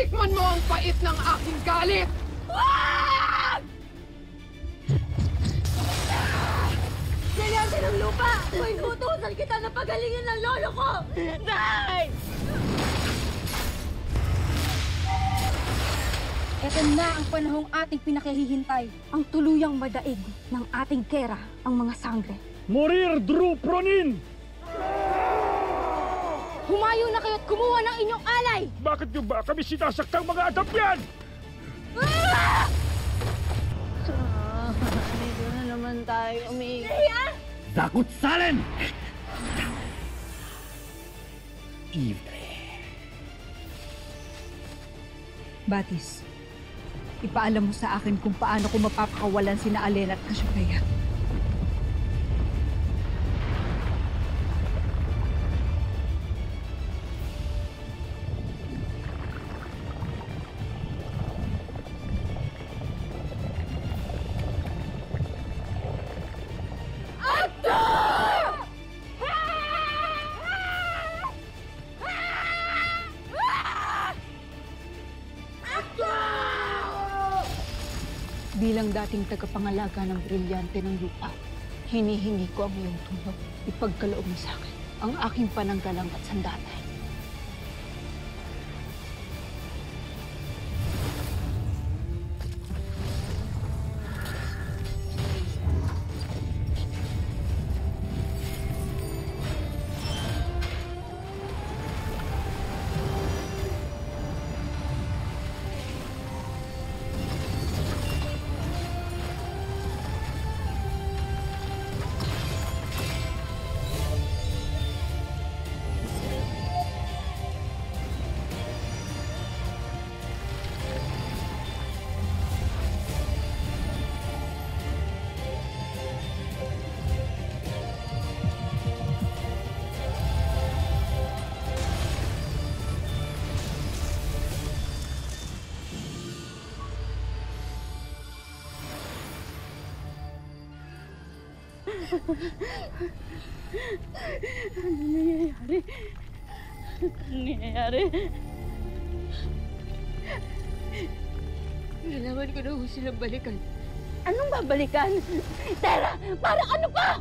Tikman mo ang pait ng aking galit! Wag! Kailangan ng lupa! Kung inutusan kita na pagalingin ng lolo ko! Nay! Ito na ang panahong ating pinakahihintay. Ang tuluyang madaig ng ating kera ang mga sangre. Morir Drupronin! Humayo na kayo't kumuha ng inyong alay! Bakit nyo ba kami sinasaktang mga adapyan? Dito na naman tayo umiikot. Zakut Salen! Ivre. Batis, ipaalam mo sa akin kung paano ko mapapakawalan sina Alena at Cassiopeia. Bilang dating tagapangalaga ng brilyante ng lupa, hinihingi ko ang iyong tulong. Ipagkaloob mo sa akin ang aking pananggalang at sandatay. Ano nangyayari? Ano nangyayari? Kailangan ko na ho silang balikan. Anong babalikan? Tera! Para ano pa?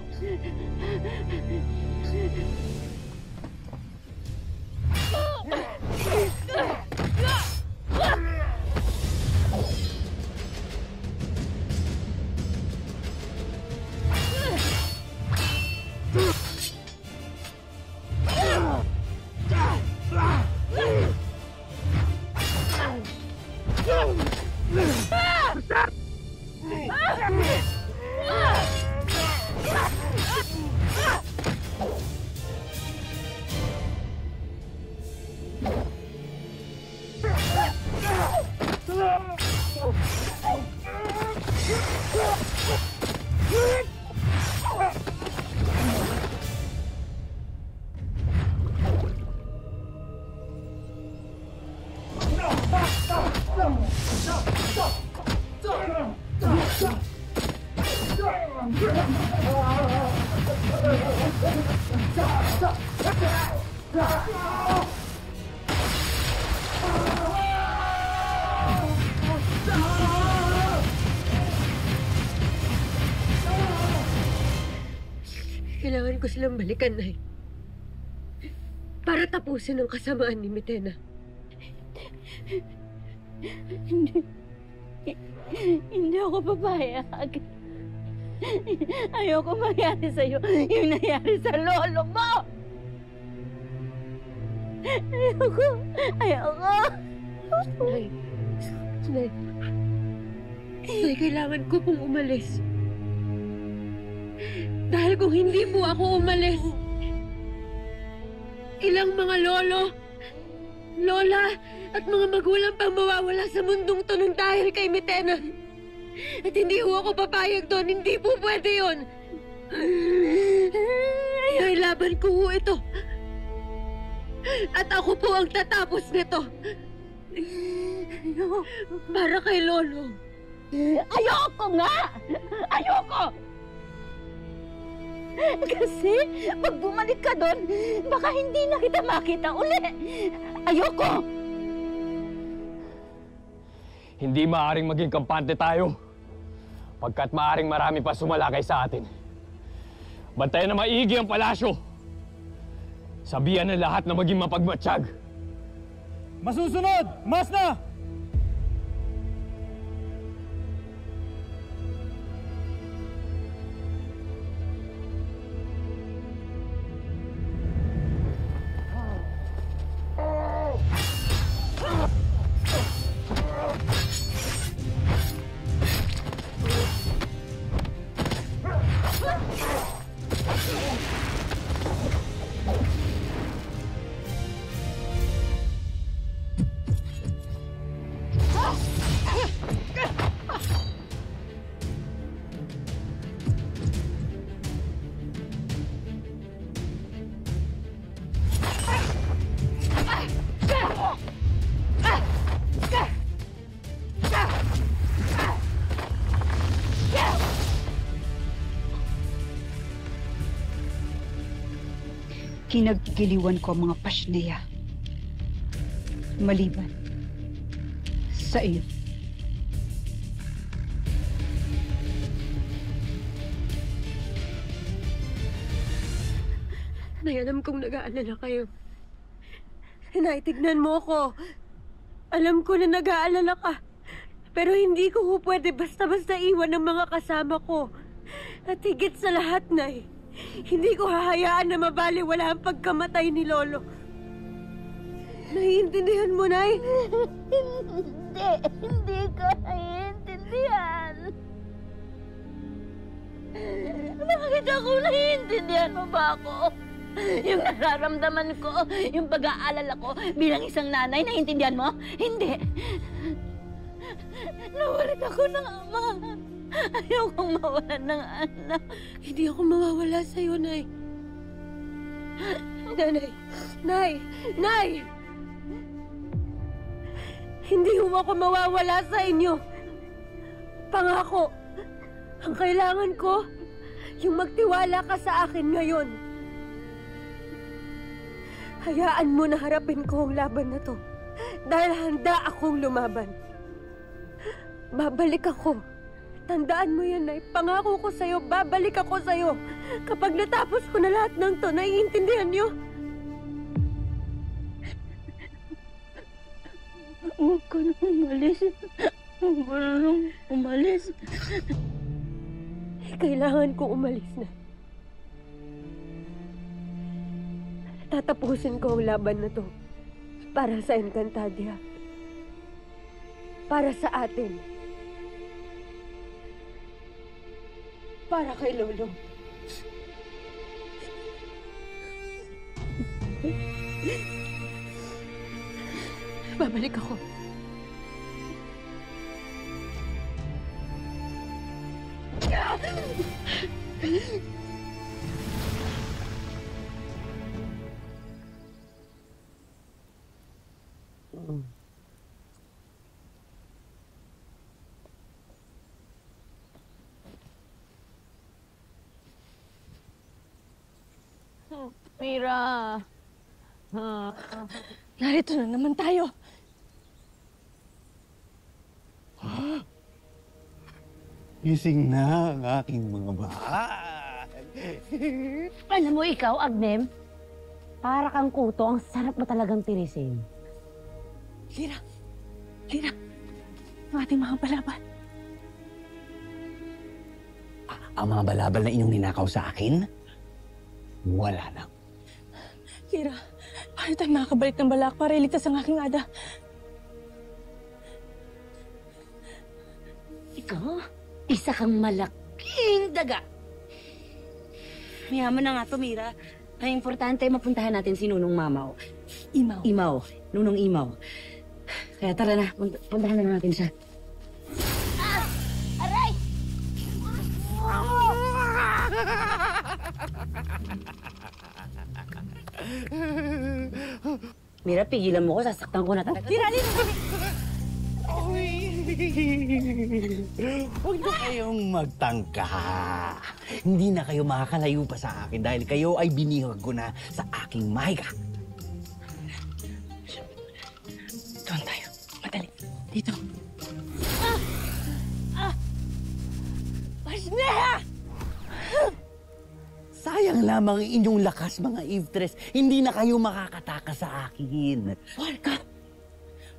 Kailangan ko silang balikan, Nay. Para tapusin ang kasamaan ni Mitena. Hindi ako papayag. Ayoko mangyari sa'yo yung nangyari sa lolo mo! Ayoko! Nay, kailangan ko pong umalis. Dahil kung hindi po ako umalis, ilang mga lolo, lola, at mga magulang pang mawawala sa mundong to nang dahil kay Mitena. At hindi po ako papayag doon. Hindi po pwede yun. Ay, laban ko po ito. At ako po ang tatapos nito. Para kay Lolo. Ayoko nga! Ayoko! Kasi pag bumalik ka doon, baka hindi na kita makita uli. Ayoko! Hindi maaaring maging kampante tayo pagkat maaaring marami pa sumalakay sa atin. Bantayan na maigi ang palasyo. Sabihan ng lahat na maging mapagmatsyag. Masusunod! Mas na! Kinagigiliwan ko ang mga Pashnea. Maliban sa iyo. Nay, alam kong nag-aalala kayo. Nay, tignan mo ako. Alam ko na nag-aalala ka. Pero hindi ko pwede basta-basta iwan ng mga kasama ko. At higit sa lahat, Nay, hindi ko hahayaan na mabaliwala ang pagkamatay ni Lolo. Naiintindihan mo, Nay? Hindi ko naiintindihan. Bakit ako naiintindihan mo ba ako? Yung nararamdaman ko, yung pag-aalala ko bilang isang nanay, naiintindihan mo? Hindi. Nawalan ako ng ama. Ayokong mawalan ng anak. Hindi ako mawawala sa'yo, Nay. Nanay! Nay! Nay! Hindi mo ako mawawala sa inyo. Pangako, ang kailangan ko, yung magtiwala ka sa akin ngayon. Hayaan mo na harapin ko ang laban na to. Dahil handa akong lumaban. Babalik ako. Tandaan mo yan, Nay. Pangako ko sa'yo, babalik ako sa'yo. Kapag natapos ko na lahat ng to, naiintindihan niyo? Huwag ka na umalis. Huwag ka na umalis. Kailangan ko umalis na. Tatapusin ko ang laban na to. Para sa Encantadia. Para sa atin. Para kay Lolo. Babalik ako. Mira. Narito na naman tayo. Gising na ang aking mga mahal. Alam mo ikaw, Agnem, para kang kuto, ang sarap mo talagang tirisin. Lira! Lira! Ang ating mga balaban. Ang mga balabal na inyong ninakaw sa akin, wala na. Lira, paano tayo makakabalik ng balak para iligtas ang aking ada? Ikaw, isa kang malaking daga. Mayaman na nga to, Mira. Ang importante, mapuntahan natin si Nunong Mamaw. Imaw. Imaw. Nunong Imaw. Kaya tara na, puntahan na natin siya. Aray! Mira, pigilan mo ko, sasaktan ko na talaga. Lira, Lira! Huwag na kayong magtangka. Hindi na kayo makakalayo pa sa akin dahil kayo ay binihag ko na sa aking mahiga. Doon tayo. Madali. Dito. lamang ang inyong lakas, mga Evetres. Hindi na kayo makakatakas sa akin. Warka,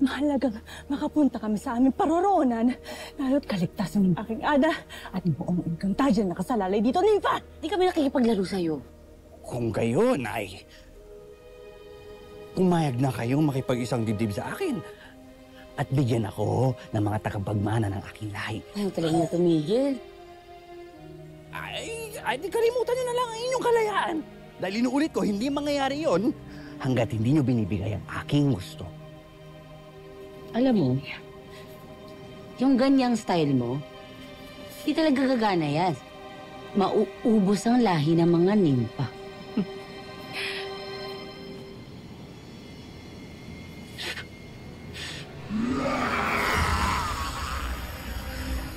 mahalagang makapunta kami sa aming paroroonan. Lalo't kaligtasan ng aking ada at buong Encantadia na nakasalalay dito, Nympha! Di kami nakikipaglaro sa'yo. Kung gayon ay pumayag na kayong makipag-isang dibdib sa akin at bigyan ako ng mga tagapagmana ng aking lahi. Ayaw talaga na tumigil. Ay, di kalimutan nyo na lang ang inyong kalayaan. Dahil inuulit ko, hindi mangyayari yon hanggat hindi nyo binibigay ang aking gusto. Alam mo, yung ganyang style mo, di talaga gagana yan. Mauubos ang lahi ng mga nimpa.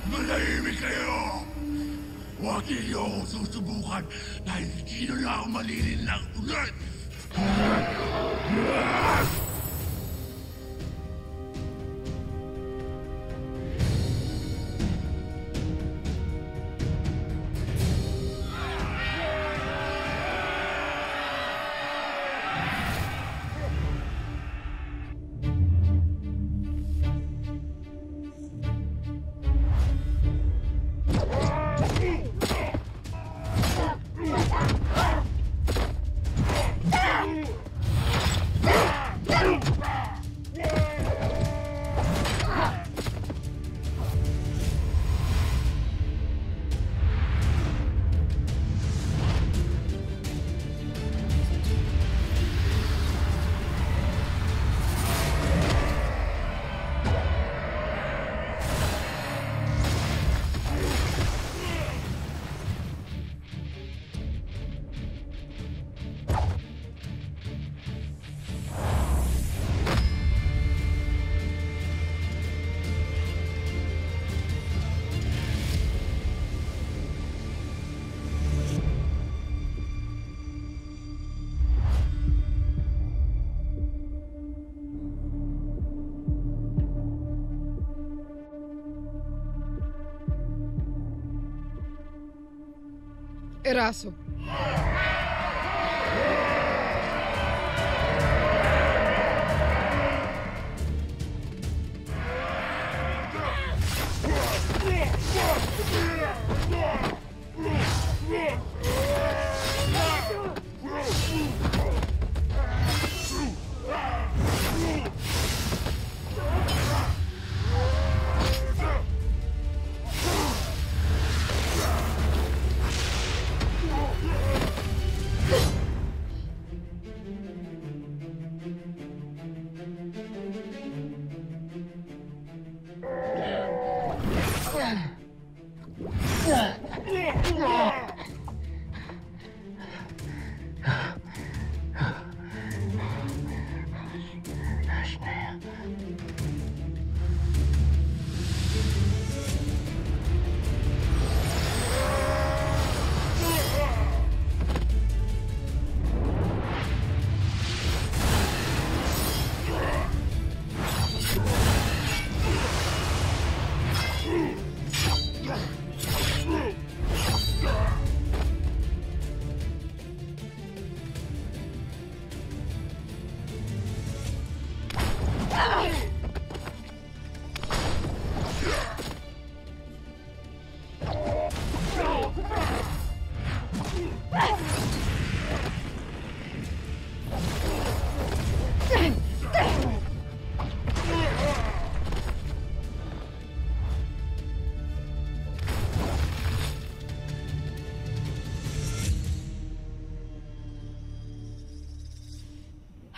Manahimik kayo! Huwag niyo akong susubukan dahil hindi na ako malilinlang ulit! Eraso.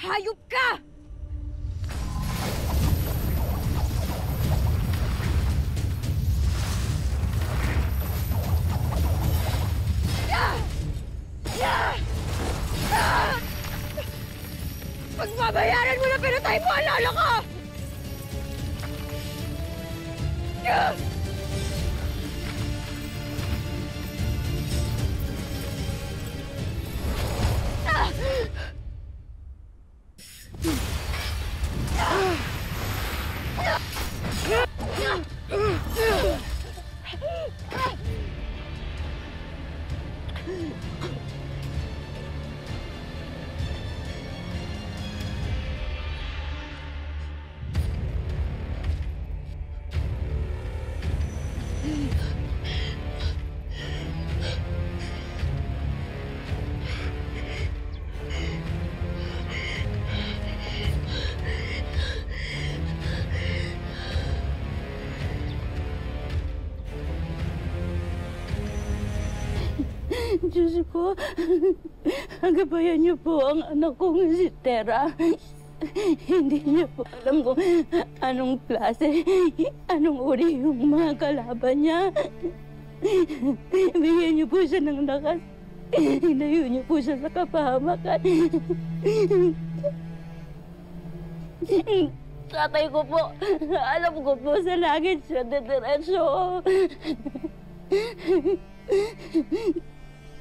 Hayop ka! Pagbabayaran mo na pinatay mo ang lolo ko! Diyos ko, gabayan niyo po ang anak kong si Tera. Hindi niya po alam kung anong klase, anong uri yung mga kalaban niya. Bigyan niyo po siya ng lakas. Hinayo niyo po siya sa kapahamakan. Tatay ko po, alam ko po sa langit siya didiretso.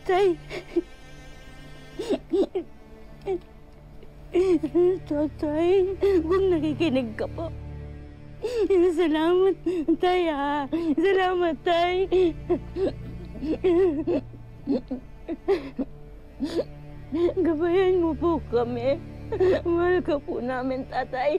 Tay. Tatay, kung nakikinig ka po. Salamat, Tay, ha. Salamat, Tay. Gabayan mo po kami. Mahal ka po namin, Tatay.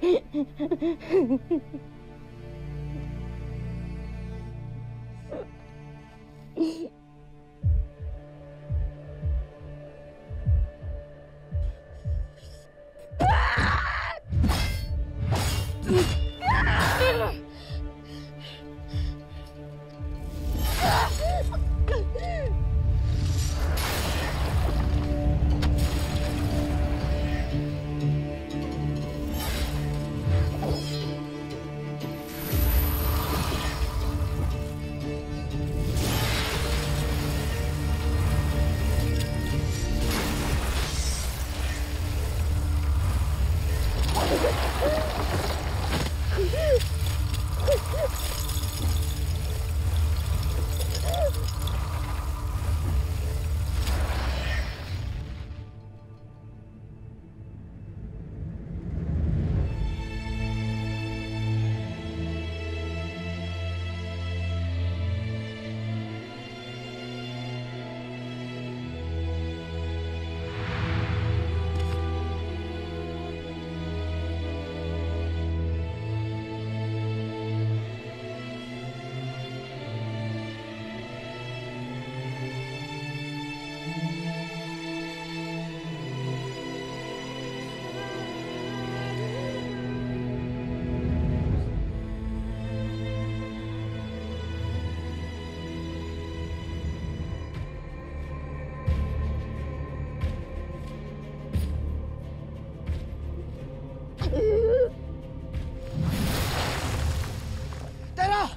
Tara!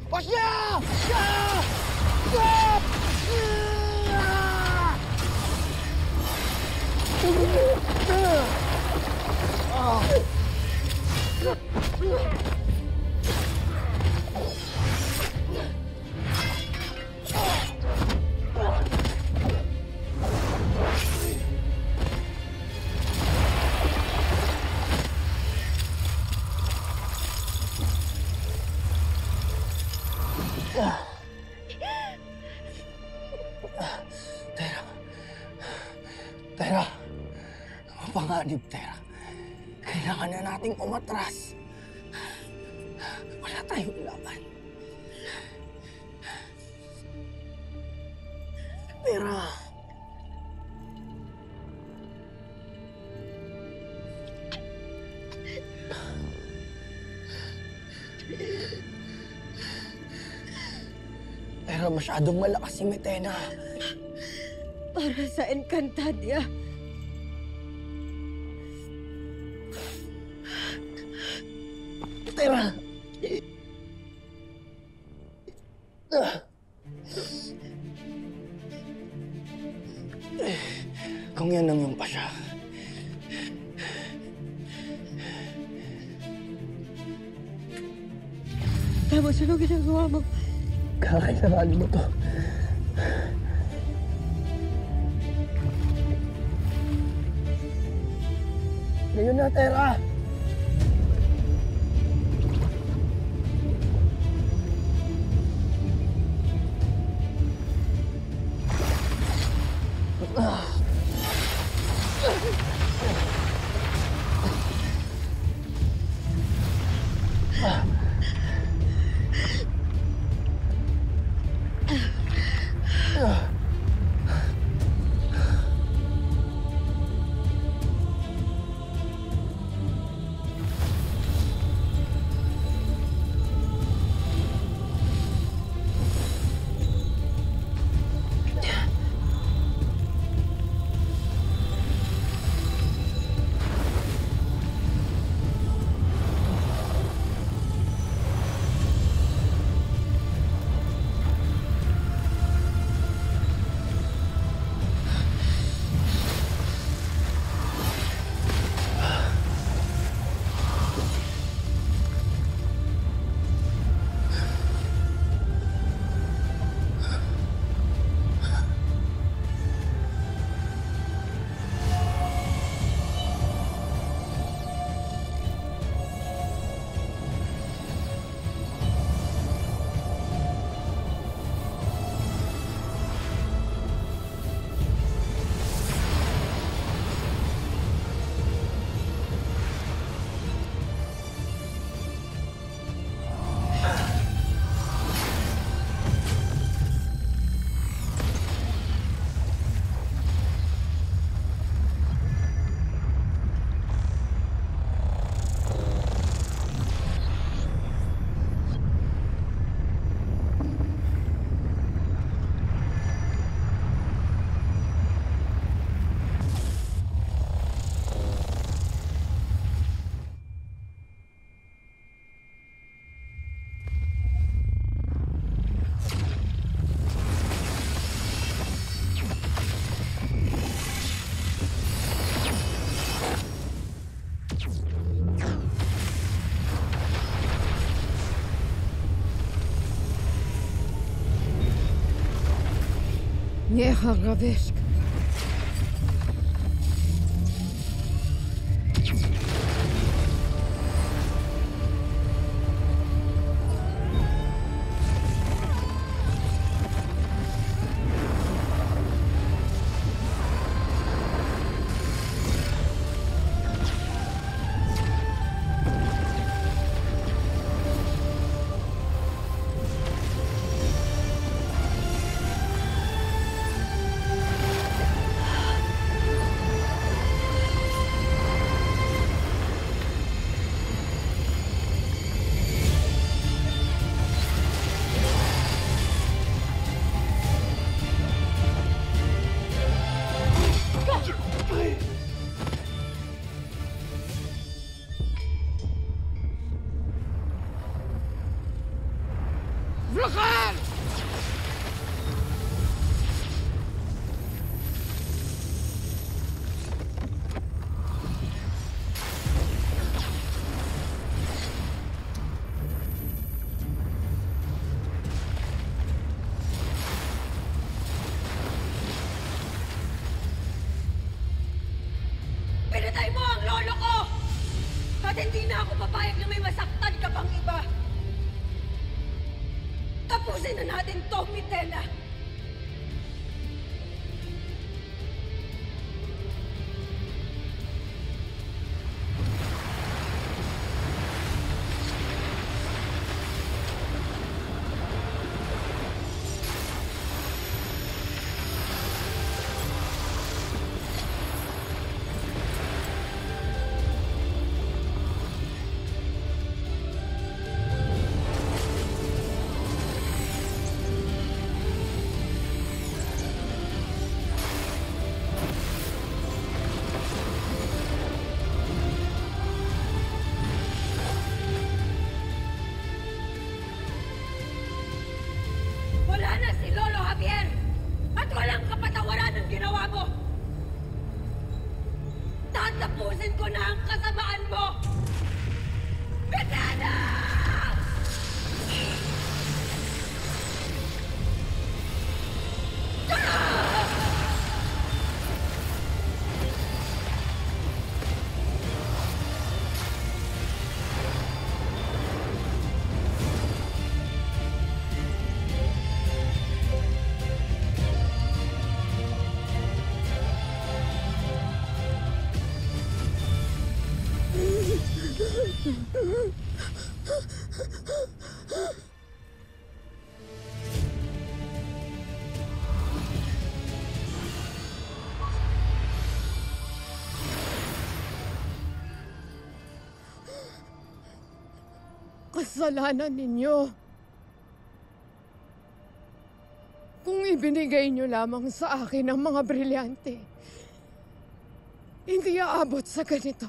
Pasya! Tera, mapanganib, Tera. Kailangan na nating umatras. Wala tayong laban. Tera. Tera, masyadong malakas si Metena. Para sa Encantadia. Tera! Kung yan ang iyong pasya. Tapos ano ginagawa mo? Kakailanganin mo to. Ngayon na, Tera! Nechal Gavesk. Vlakan! Pinatay mo ang lolo ko! At hindi na ako papayag na may masaktan ka pang iba! Tapusin na natin to, Mitena! Wala na si Lolo Javier! At walang kapatawaran ang ginawa mo! Tatapusin ko na ang kasamaan mo! Mitena! Kasalanan ninyo. Kung ibinigay nyo lamang sa akin ang mga brilyante, hindi aabot sa ganito.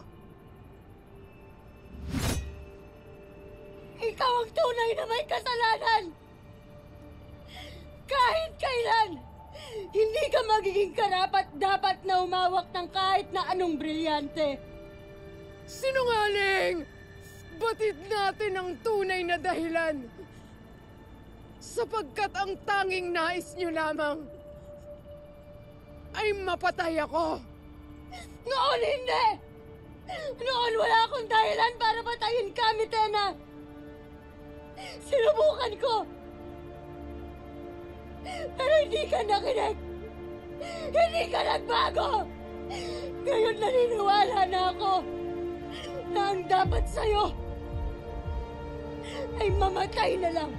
Ikaw ang tunay na may kasalanan! Kahit kailan, hindi ka magiging karapat-dapat na umawak ng kahit na anong brilyante. Sinungaling! Batid natin ang tunay na dahilan. Sapagkat ang tanging nais nyo lamang ay mapatay ako. Noon hindi! Noon wala akong dahilan para patayin ka, Mitena! Sinubukan ko! Pero hindi ka nakinig! Hindi ka nagbago! Ngayon naniniwala na ako na ang dapat sa'yo ay mamatay na lang!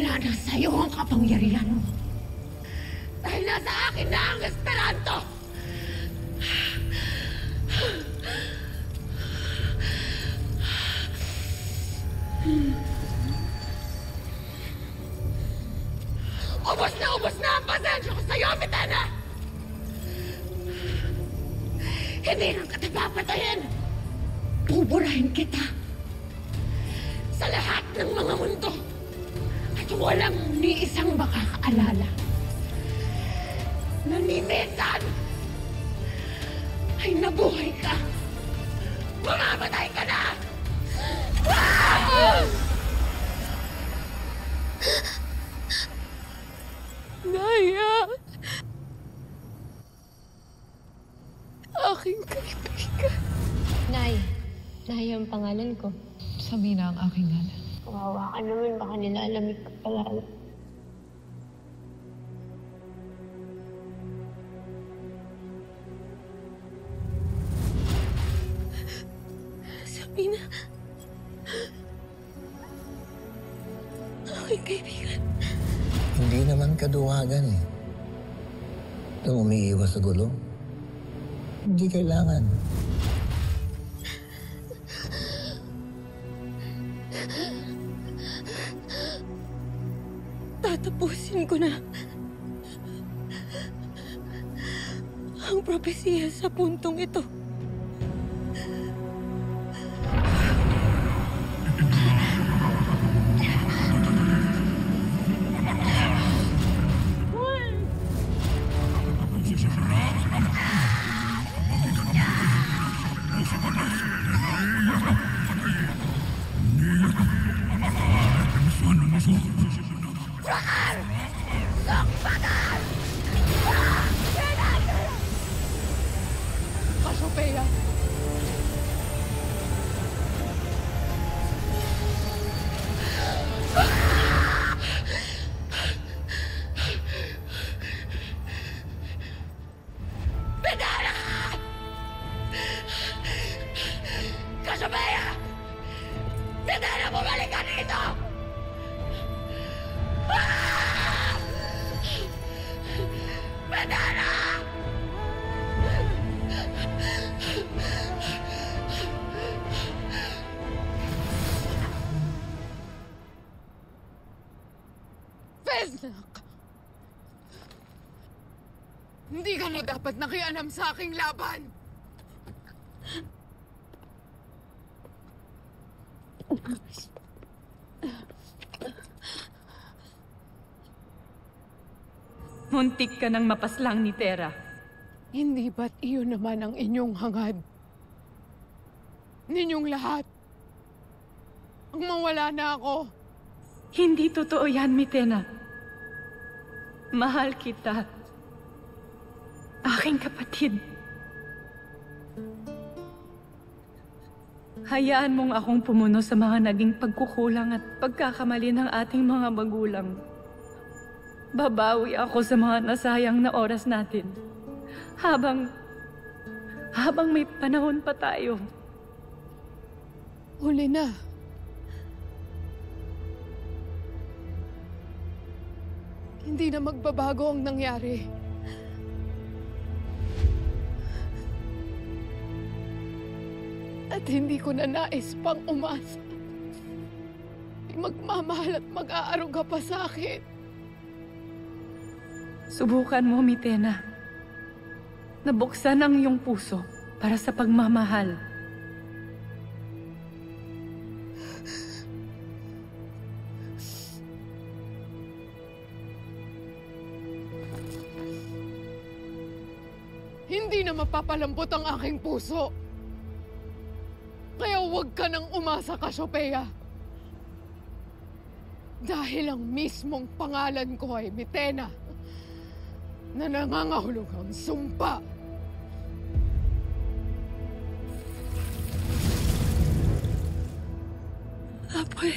Wala na sa'yo ang kapangyarihan mo. Dahil nasa akin na ang Esperanto! Ubos na ang pasensya ko sa'yo, Mitena! Hindi lang kita papatayin. Buburahin kita sa lahat ng mga mundo. At walang ni isang makakaalala na ni minsan ay nabuhay ka. Mamamatay ka na! Naya! Aking kaibigan. Nay ang pangalan ko. Sabina ang aking ngalan. Kawawa ka naman, baka nilalamig ka pala. Sabina. Aking kaibigan. Hindi naman kaduwagan eh. Nung umiiwas sa gulo, hindi kailangan. Tatapusin ko na ang propesiya sa puntong ito. Cassiopeia! Mitena! Cassiopeia! Mitena, bumalik ka dito! Mitena! Vesnak! Hindi ka na dapat nakianam sa aking laban! Muntik ka nang mapaslang ni Tera. Hindi ba't iyon naman ang inyong hangad? Ninyong lahat? Ang mawala na ako? Hindi totoo yan, Mitena. Mahal kita. Aking kapatid. Hayaan mong akong pumuno sa mga naging pagkukulang at pagkakamali ng ating mga magulang. Babawi ako sa mga nasayang na oras natin. Habang may panahon pa tayo. Huli na. Hindi na magbabago ang nangyari. At hindi ko na nais pang umasa. Magmamahal at mag-aaruga pa sa akin. Subukan mo, Mitena. Nabuksan ang iyong puso para sa pagmamahal. Hindi na mapapalambot ang aking puso. Kaya huwag ka nang umasa, Cassiopeia. Dahil ang mismong pangalan ko ay Mitena, na nangangahulugang sumpa. Apoy.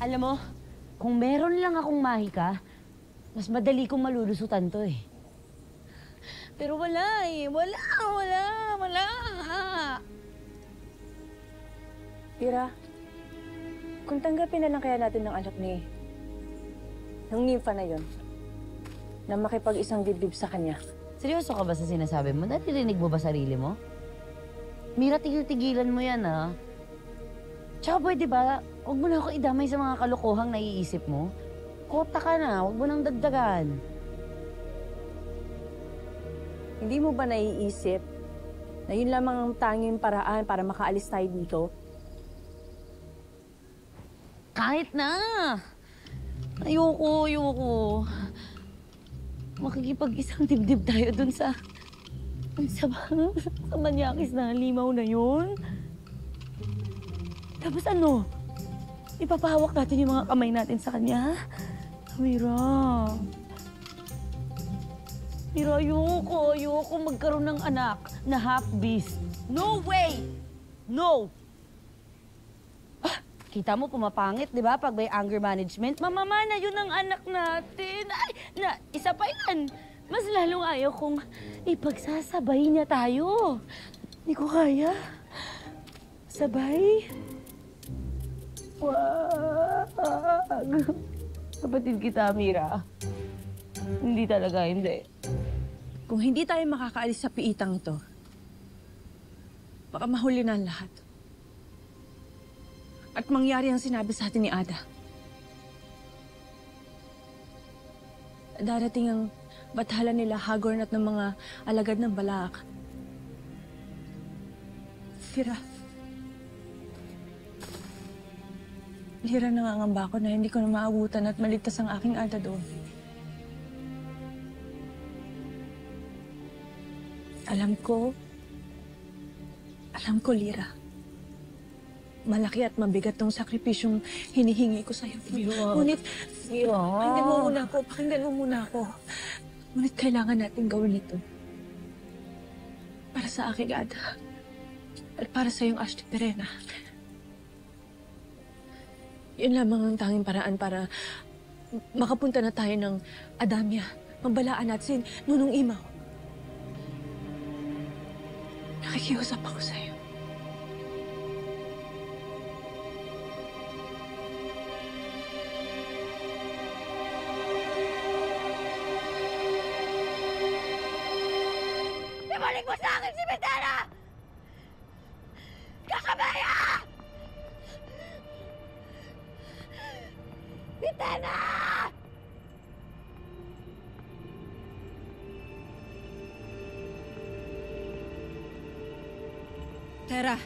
Alam mo, kung meron lang akong mahika, mas madali kong malulusutan to eh. Pero wala eh. Wala. Ira, kung tanggapin na lang kaya natin ng anak ng nympha na yon, na makipag-isang dibdib sa kanya. Seryoso ka ba sa sinasabi mo? Naririnig mo ba sarili mo? Mira, tigil-tigilan mo yan, ha? Tsaka pwede ba, huwag mo na ako idamay sa mga kalokohang naiisip mo. Kota ka na, huwag mo nang dagdagan. Hindi mo ba naiisip na yun lamang ang tanging paraan para makaalis tayo dito? Kahit na! Ayoko. Makikipag-isang dibdib tayo dun sa manyakis na limaw na yun. Tapos ano? Ipapahawak natin yung mga kamay natin sa kanya? Mira, ayoko magkaroon ng anak na half-beast. No way! No! Kita mo, pumapangit, di ba? Pag may anger management, mamamana yun ang anak natin. Isa pa yan. Mas lalong ayaw kung ipagsasabay niya tayo. Hindi ko kaya. Sabay? Wag. Kapatid kita, Mira. Hindi talaga, hindi. Kung hindi tayo makakaalis sa piitang ito, baka mahuli na ang lahat. At mangyari ang sinabi sa atin ni Ada. Darating ang bathala nila Hagorn at ng mga alagad ng Balak. Lira, nangangamba ako na hindi ko na maabutan at maligtas ang aking Ada doon. Alam ko, Lira. Malaki at mabigat tong sakripisyong hinihingi ko sa'yo. Ngunit, pakinggan mo muna ako. Ngunit kailangan natin gawin ito. Para sa aking Ada. At para sa iyong Ashley Perena. Yun lamang ang tanging paraan para makapunta na tayo ng Adamya. Pambalaan natin Nunong Imaw. Nakikiusap ako sa'yo. Ibalik mo sa akin si Medana! Kakabaya! Medana! Tara.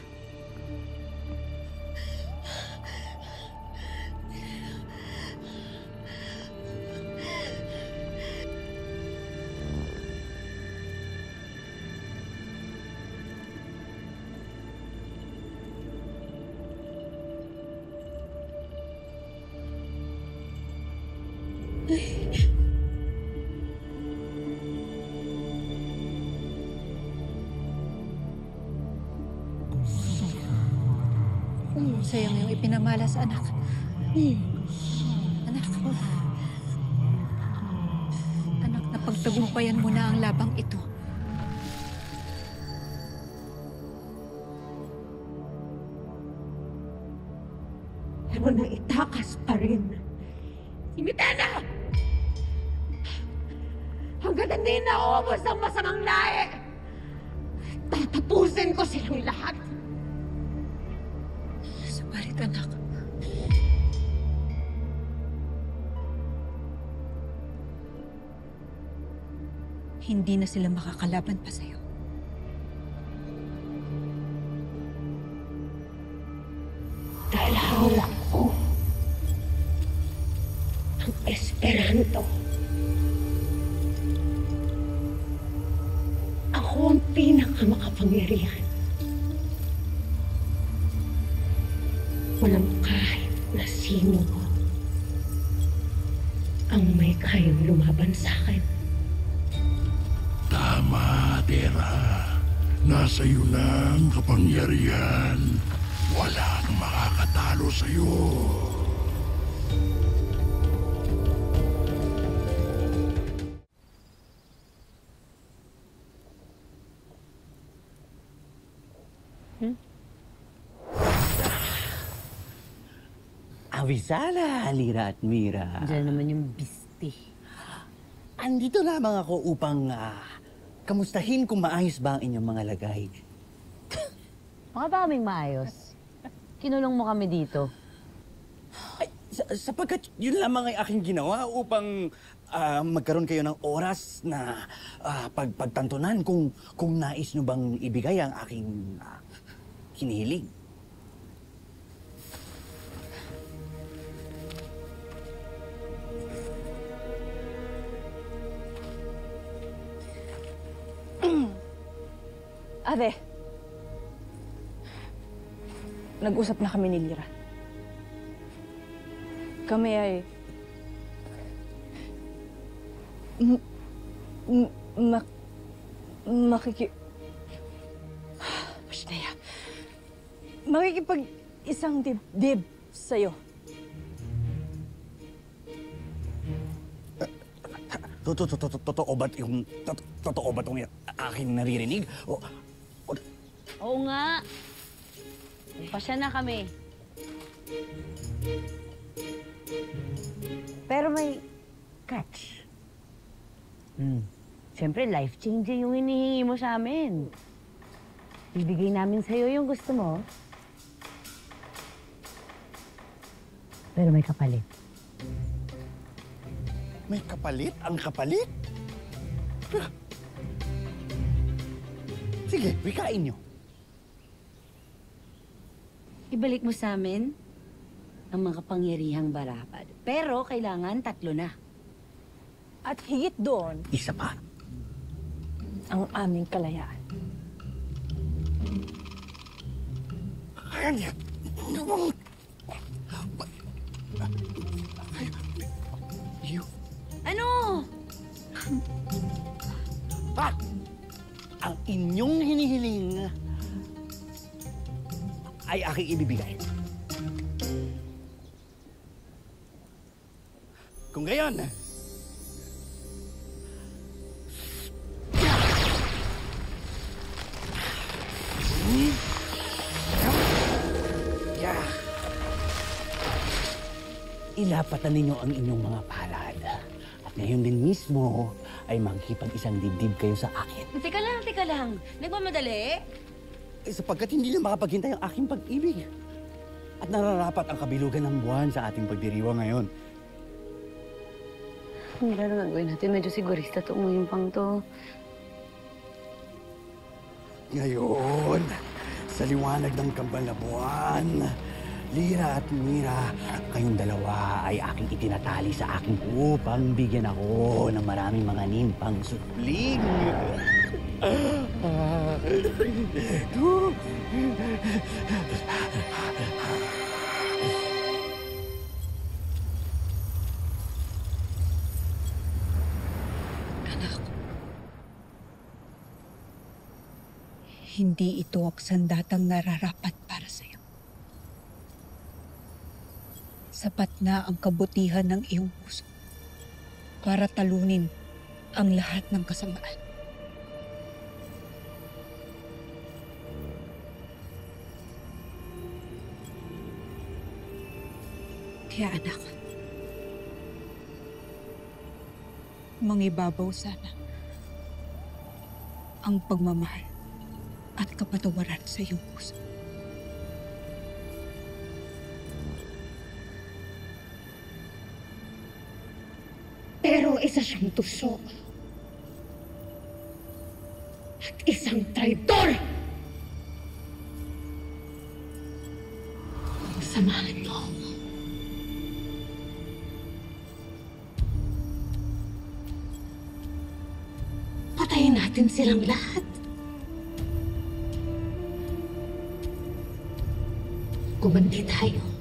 Sayang yung ipinamala sa anak. Anak ko. Anak, napagtagumpayan mo na ang labang ito. Pero naitakas pa rin. Si Medana! Hanggat hindi naubos ang masamang lahi, tatapusin ko silang lahat. Subalit, anak. Hindi na sila makakalaban pa sa'yo. Dahil hawak ko ang Esperanto. Ako ang pinakamakapangyarihan. Walang kahit na sino ang may kayang lumaban sa akin. Tama, Tera. Nasa iyo na ang kapangyarihan. Walang makakatalo sa iyo. Avisala, Lira at Mira. Diyan naman yung bisti. Andito lamang ako upang kamustahin kung maayos ba ang inyong mga lagay. Mga ba kaming maayos? Kinulong mo kami dito. Ay, sapagkat yun lamang ay aking ginawa upang magkaroon kayo ng oras na pagtantunan kung nais nyo bang ibigay ang aking hinihiling. Ate, nag-usap na kami ni Lira. Kami ay makikipag-isang dibdib sa'yo. Totoo ba itong aking naririnig? Oo nga. Pasya na kami. Pero may catch. Siyempre, life-changing yung hinihingi mo sa amin. Ibigay namin sa'yo yung gusto mo. Pero may kapalit. May kapalit? Ang kapalit? Sige, wikain nyo. Ibalik mo sa amin ang mga kapangyarihang barapad. Pero kailangan 3 na. At higit doon, Isa pa. ang aming kalayaan. Ano? Ang inyong hinihiling ay aking ibibigay. Kung gayon, ilapatan ninyo ang inyong mga palad. At ngayon din mismo ay magkipag-isang dibdib kayo sa akin. Teka lang. Nagmamadali? Sapagkat hindi na makapaghintay ang aking pag-ibig. At nararapat ang kabilugan ng buwan sa ating pagdiriwa ngayon. Hindi na gagawin natin. Medyo sigurista itong yung pang to. Ngayon, sa liwanag ng kambal na buwan, Lira at Mira, kayong dalawa ay aking itinatali sa aking upang bigyan ako ng maraming mga nimpang supling. Anak, hindi ito ang sandatang nararapat para sa'yo. Sapat na ang kabutihan ng iyong puso para talunin ang lahat ng kasamaan. Kaya anak, mangibabaw sana ang pagmamahal at kapatawaran sa iyong puso. Pero isa siyang tuso. At isang traidor! Samahan niyo ako. Patayin natin silang lahat. Gumanti tayo.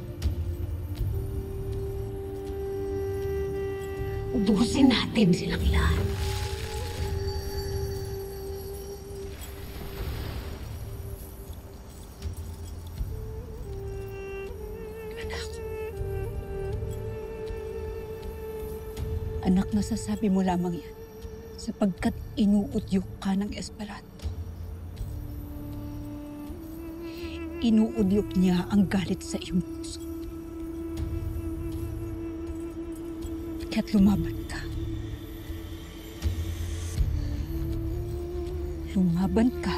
Ubusin natin silang lahat. Anak, Anak, nasasabi mo lamang yan sapagkat inuudyok ka ng Esperanto. Inuudyok niya ang galit sa iyong puso. Kaya't lumaban ka. Lumaban ka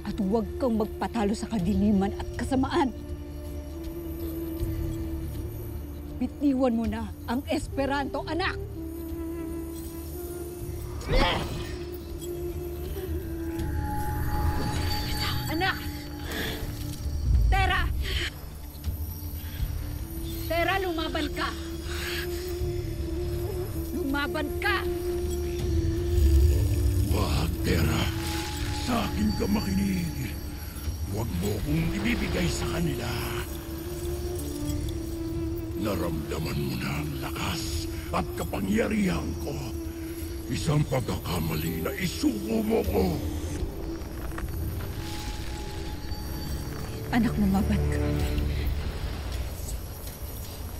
at huwag kang magpatalo sa kadiliman at kasamaan. Bitiwan mo na ang Esperanto, anak! Anak! Tera! Tera, lumaban ka! Lumaban ka! Wag, Tera. Sa akin ka makinig. Huwag mo kong ibibigay sa kanila. Naramdaman mo na ang lakas at kapangyarihan ko. Isang pagkakamali na isuko mo ko. Anak, lumaban ka.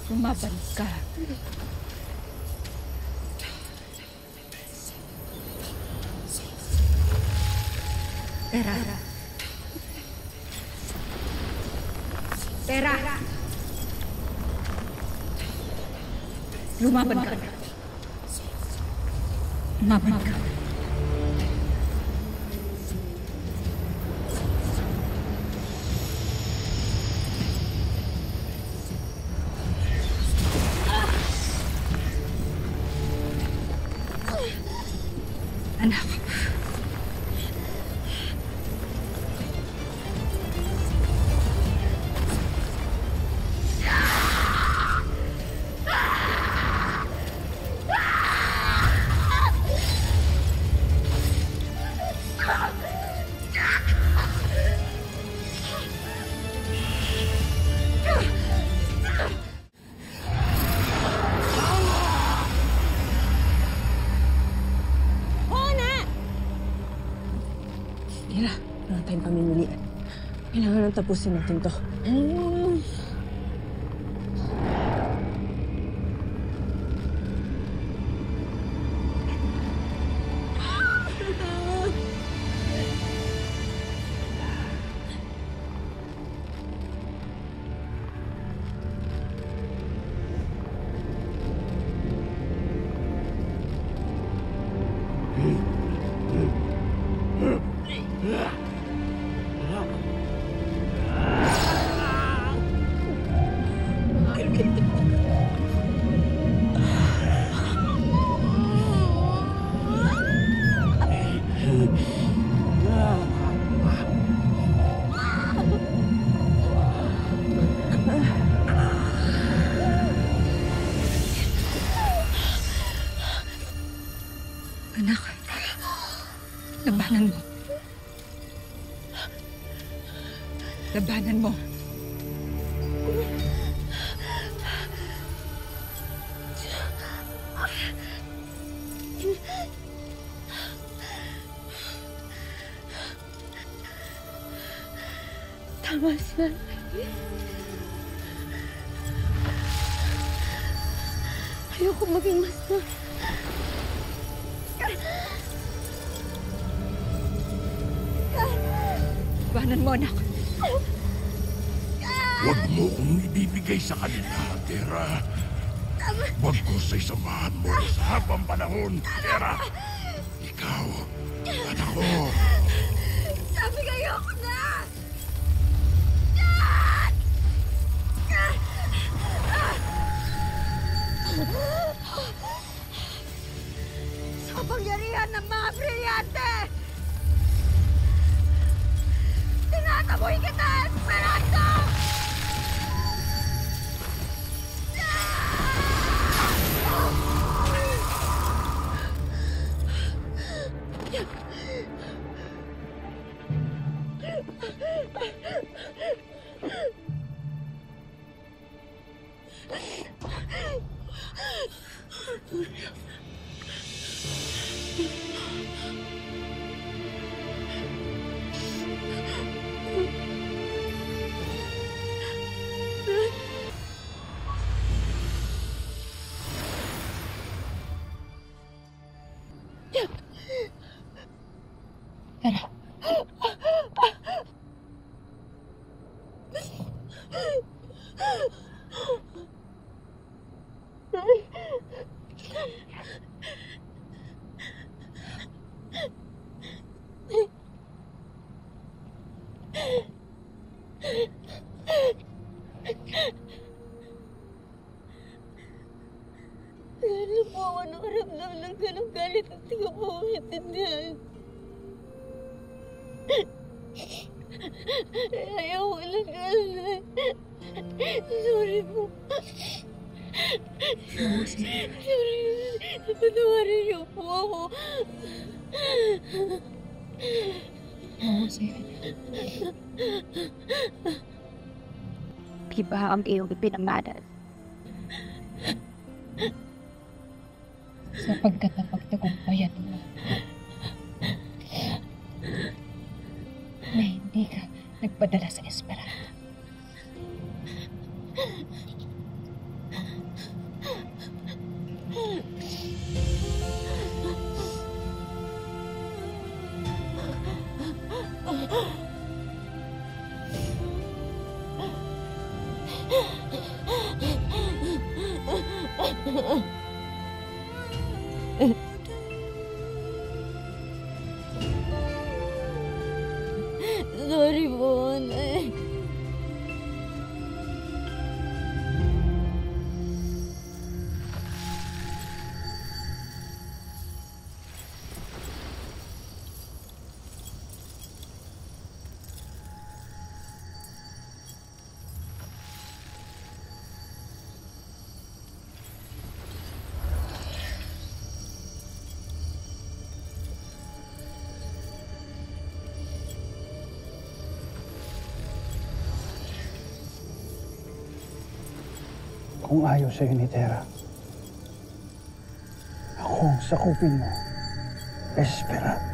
Lumaban ka. Tera. Tera. Lumaban ka. Lumaban ka. Anak. Tira, wala tayong pamimilian. Kailangan nang tapusin natin to. Anak, labanan mo. Labanan mo. Tama siya. Ayoko maging master. Labanan mo, anak. Huwag mo kong ibibigay sa kanila, Tera. Huwag ko sa'y samahan mo sa habang panahon, Tera. Ikaw at ako. Sabi kayo ako na! Sa kapangyarihan ng mga brilyante! Tinataboy kita, Esperanto! Lalo po ako nakaramdam ng ganong galit at di ko po maintindihan. Ayaw ko lang kasi. Sorry po. Sorry. Patawarin niyo po ako. Jose. Di ba ang iyong ipinamanan? Sapagkat napagtagumpayan mo na hindi ka nagpadala sa Esperanto. Sorry po, Nay. Kung ayaw sa'yo ni Tera, ako ang sakupin mo, Esperanto.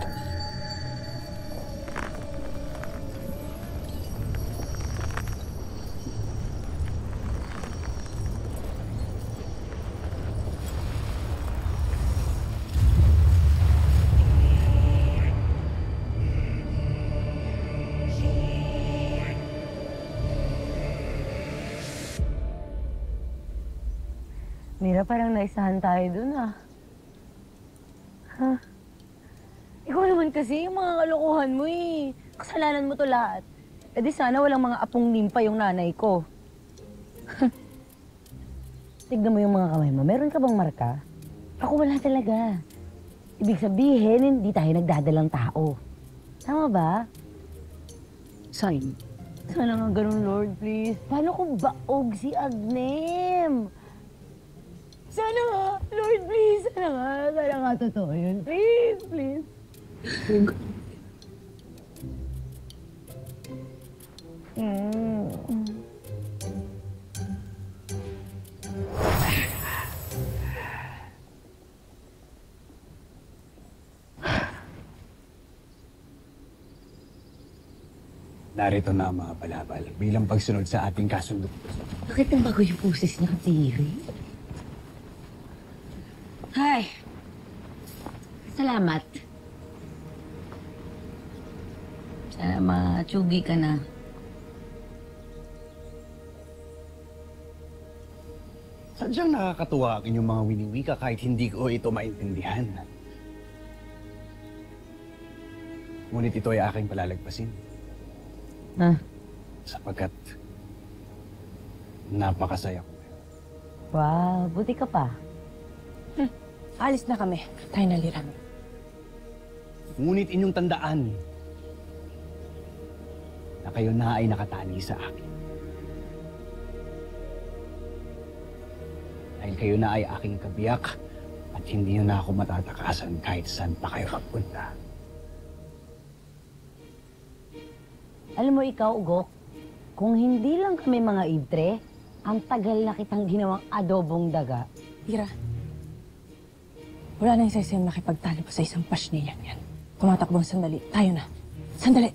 Mira, parang naisahan tayo dun ah. Ha? Ikaw naman kasi, yung mga kalokohan mo eh. Kasalanan mo to lahat. E di sana walang mga apong nimpa yung nanay ko. Tignan mo yung mga kamay mo. Meron ka bang marka? Ako wala talaga. Ibig sabihin, hindi tayo nagdadalang tao. Tama ba? Sign. Sana nga ganun, Lord, please. Paano kung baog si Agnem? Sana nga, Lord, please. Sana nga totoo yun. Please, please. Narito na ang mga balabal bilang pagsunod sa ating kasundo. Bakit nang bago yung poses niya, Tiri? Hi. Salamat. Sana matsugi ka na. Sadyang nakakatuwa ang inyong mga winiwika kahit hindi ko ito maintindihan. Ngunit ito ay aking palalagpasin. Sapagkat napakasaya ko. Wow, buti ka pa. Alis na kami. Tayo naliran. Ngunit inyong tandaan na kayo na ay nakatali sa akin. Dahil kayo na ay aking kabiyak at hindi nyo na ako matatakasan kahit saan pa kayo magpunta. Alam mo ikaw, Ugok, kung hindi lang kami mga ibre, ang tagal na kitang ginawang adobong daga. Ira, wala na yung saysayang makipagtalo pa sa isang pasnilang yan. Tumatakbong sandali. Tayo na. Sandali!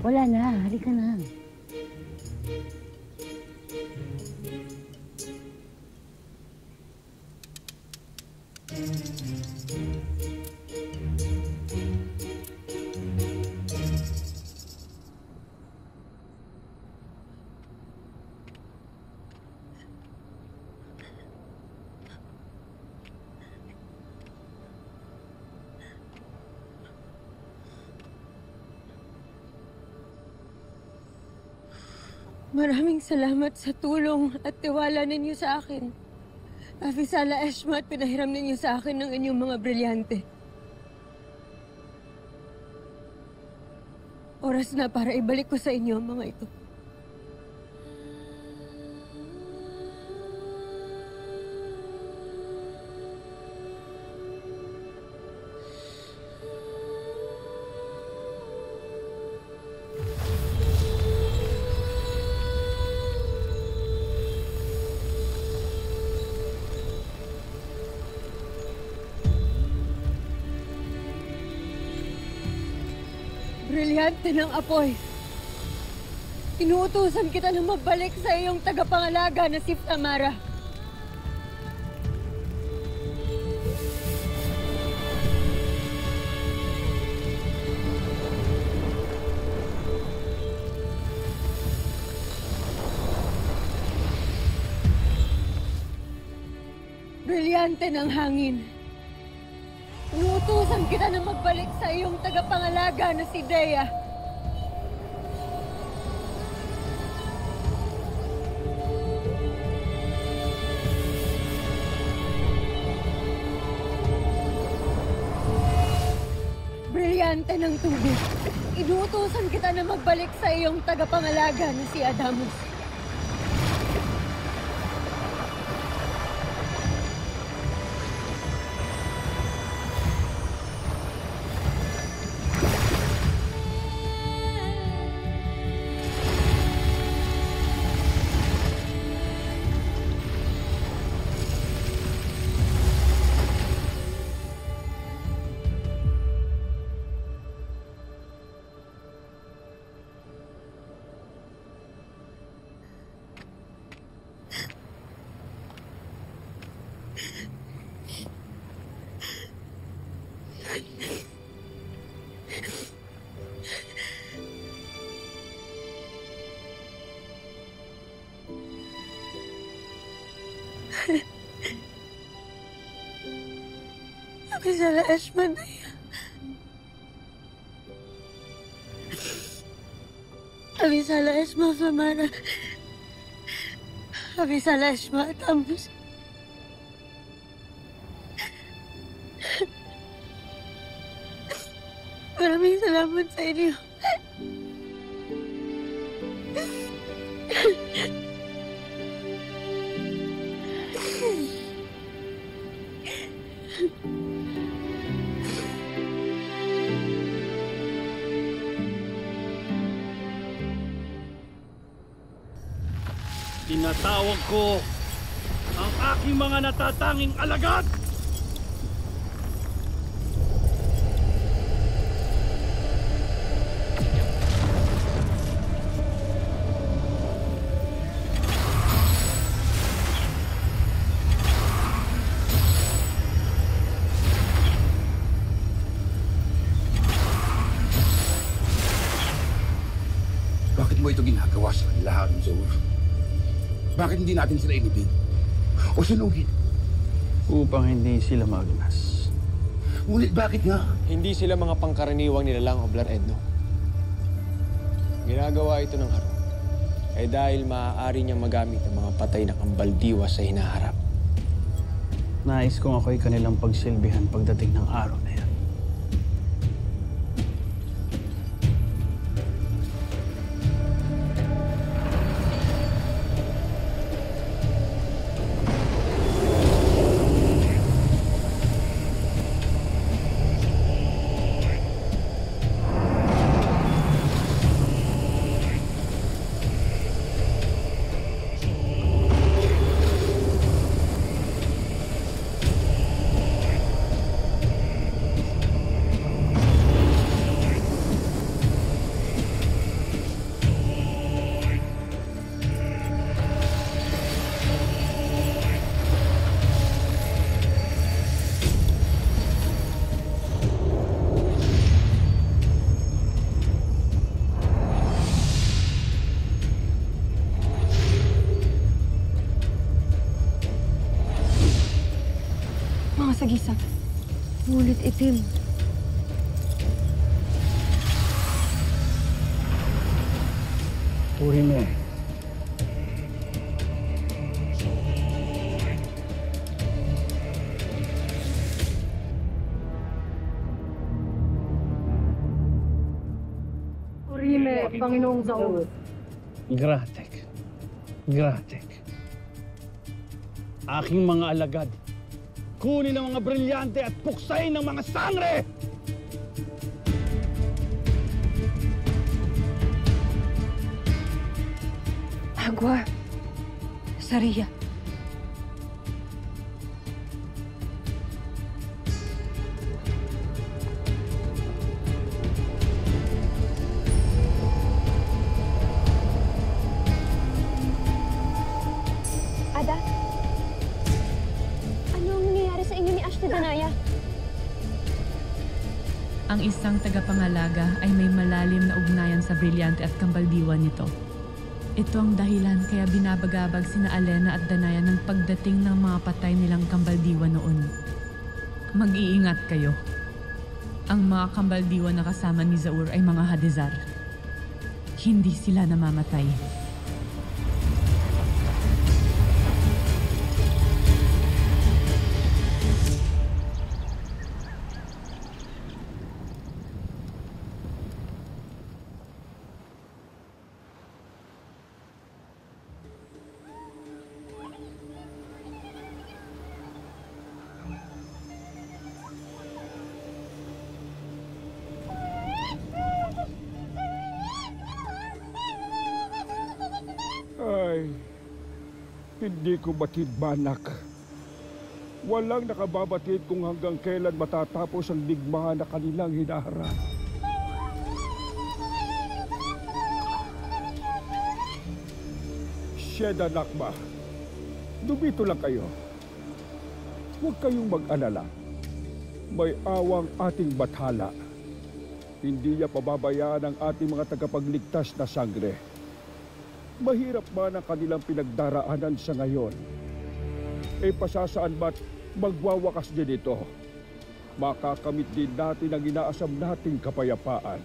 Wala na. Halika na. Maraming salamat sa tulong at tiwala ninyo sa akin. Afisala Eshma, at pinahiram ninyo sa akin ng inyong mga brilyante. Oras na para ibalik ko sa inyo ang mga ito. Brilyante ng apoy. Inuutusan kita na magbalik sa iyong tagapangalaga na si Tamara. Brilyante ng hangin. Inuutusan kita na magbalik sa iyong tagapangalaga na si Dea. Brilyante ng tubig. Inuutusan kita na magbalik sa iyong tagapangalaga na si Adamus. Afisala Eshma, Dea. Afisala Eshma, Tamara. Afisala Eshma, Adamus. Maraming salamat sa inyo. Tinatawag ko ang aking mga natatanging alagad! Bakit mo ito ginagawa sa kanila, Zor? Bakit hindi natin sila inibig? O sunugin? Upang hindi sila magnas. Ngunit bakit nga? Hindi sila mga pangkaraniwang nilalang o Oblar Edno. Ginagawa ito ng Harun ay dahil maaari niyang magamit ang mga patay na kambaldiwa sa hinaharap. Nais kong ako'y kanilang pagsilbihan pagdating ng araw na yan. Sagisag. Ngunit itim. Puri mo, Panginoong Zaur. Gratek. Gratek. Aking mga alagad, kunin ang mga brilyante at puksain ng mga sangre! Agua. Saria. Ada? Anong nangyayari sa inyo ni Ashton Danaya? Ang isang tagapangalaga ay may malalim na ugnayan sa brilyante at kambaldiwa nito. Ito ang dahilan kaya binabagabag sina Alena at Danaya ng pagdating ng mga patay nilang kambaldiwa noon. Mag-iingat kayo. Ang mga kambaldiwa na kasama ni Zaur ay mga Hadezar. Hindi sila namamatay. Ay, hindi ko batid banak. Walang nakababatid kung hanggang kailan matatapos ang digmaan na kanilang hinaharap. Sheda Nakba, dumito lang kayo. Huwag kayong mag-alala. May awang ating bathala. Hindi niya pababayaan ang ating mga tagapagligtas na sangre. Mahirap man ang kanilang pinagdaraanan sa ngayon. E pasasaan ba't magwawakas din ito? Makakamit din natin ang inaasam nating kapayapaan.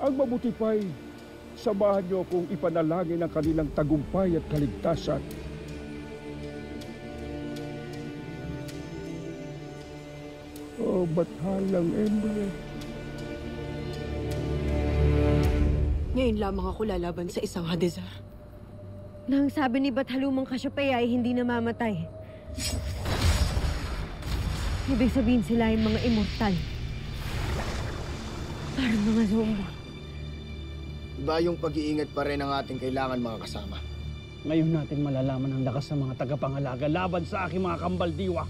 Ang mabuti pa'y samahan niyo kung ipanalangin ang kanilang tagumpay at kaligtasan. Oh, bathalang Emre. Ngayon lamang ako lalaban sa isang Hadezar. Nang sabi ni Bathalumang Cassiopeia ay hindi namamatay. Ibig sabihin sila ay mga immortal. Parang mga zombie. Iba yung pag-iingat pa rin ang ating kailangan, mga kasama. Ngayon natin malalaman ang lakas ng mga tagapangalaga laban sa aking mga kambaldiwa.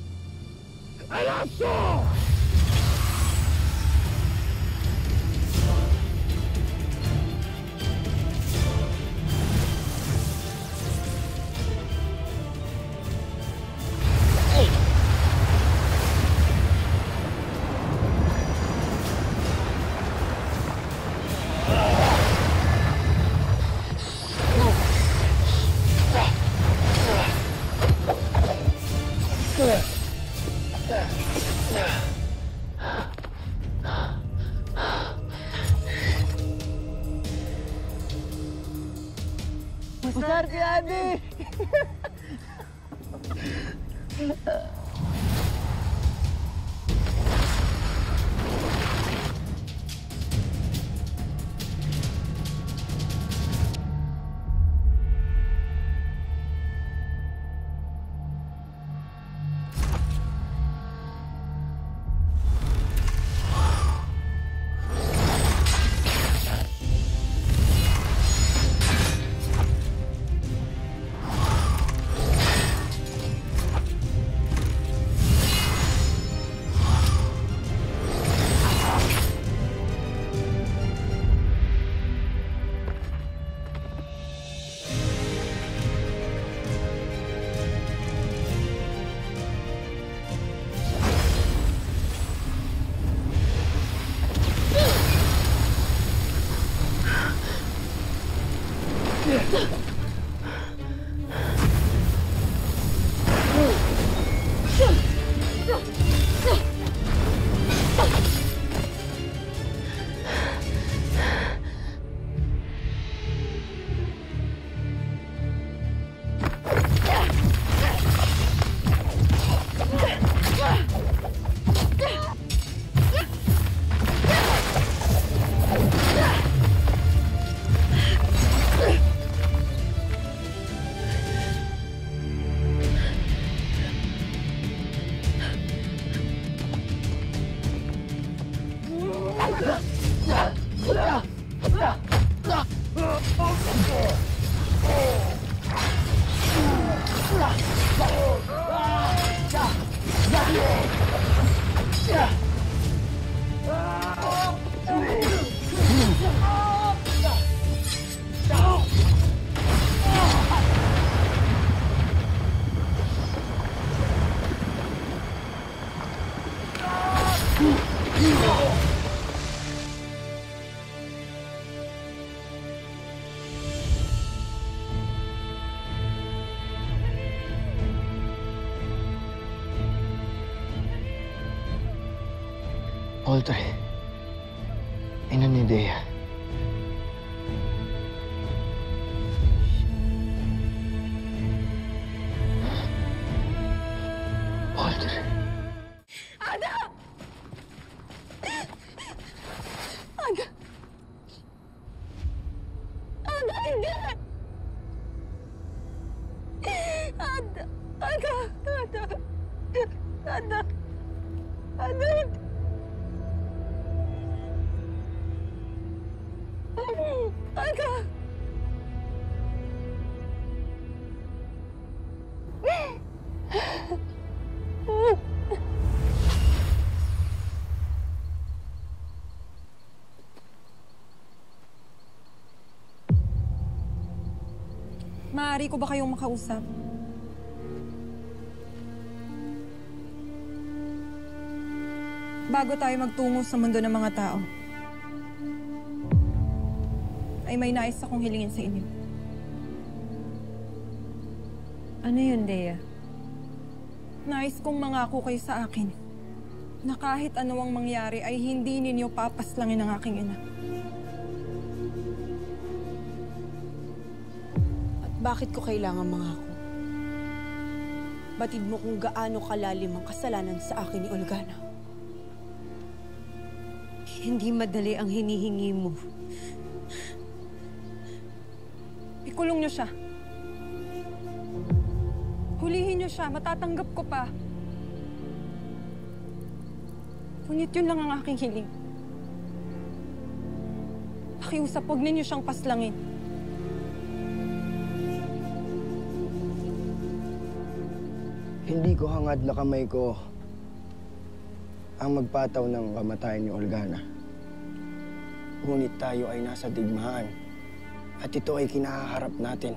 Alaso! Besar si Adi! Audrey, ina ni Dea. Audrey. Ada! Ada! Ada, hindi! Ada! Ada! Ada! Ada! Ada! Ada! Maaari ko ba kayong makausap? Bago tayo magtungo sa mundo ng mga tao, ay may nais akong hilingin sa inyo. Ano yun, Dea? Nais kong mangako kayo sa akin na kahit ano ang mangyari ay hindi ninyo papaslangin ang aking ina. Bakit ko kailangan mangako? Batid mo kung gaano kalalim ang kasalanan sa akin ni Olgana. Hindi madali ang hinihingi mo. Ikulong niyo siya. Hulihin niyo siya. Matatanggap ko pa. Ngunit yun lang ang aking hiling. Pakiusap, huwag ninyo siyang paslangin. Hindi ko hangad na kamay ko ang magpataw ng kamatayan ni Olgana. Ngunit tayo ay nasa digmaan at ito ay kinaharap natin.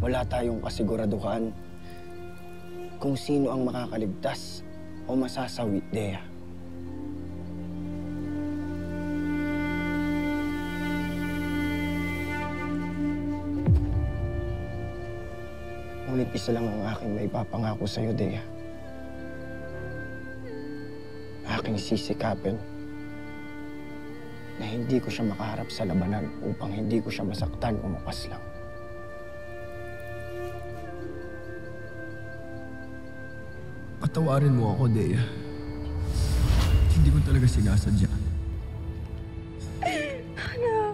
Wala tayong kasiguraduhan kung sino ang makakaligtas o masasawi, Dea. Ngunit isa lang ang aking may papangako sa'yo, Dea. Aking sisikapin na hindi ko siya makaharap sa labanan upang hindi ko siya masaktan o mapaslang. Patawarin mo ako, Dea. Hindi ko talaga sinasadya. Anak!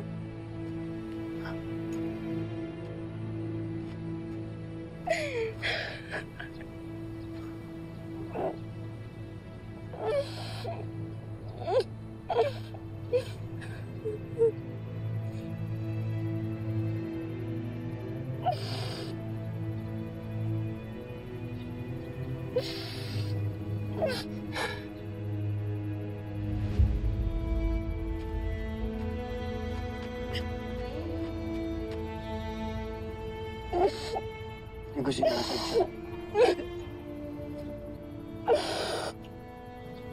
Hindi ko sinasadya.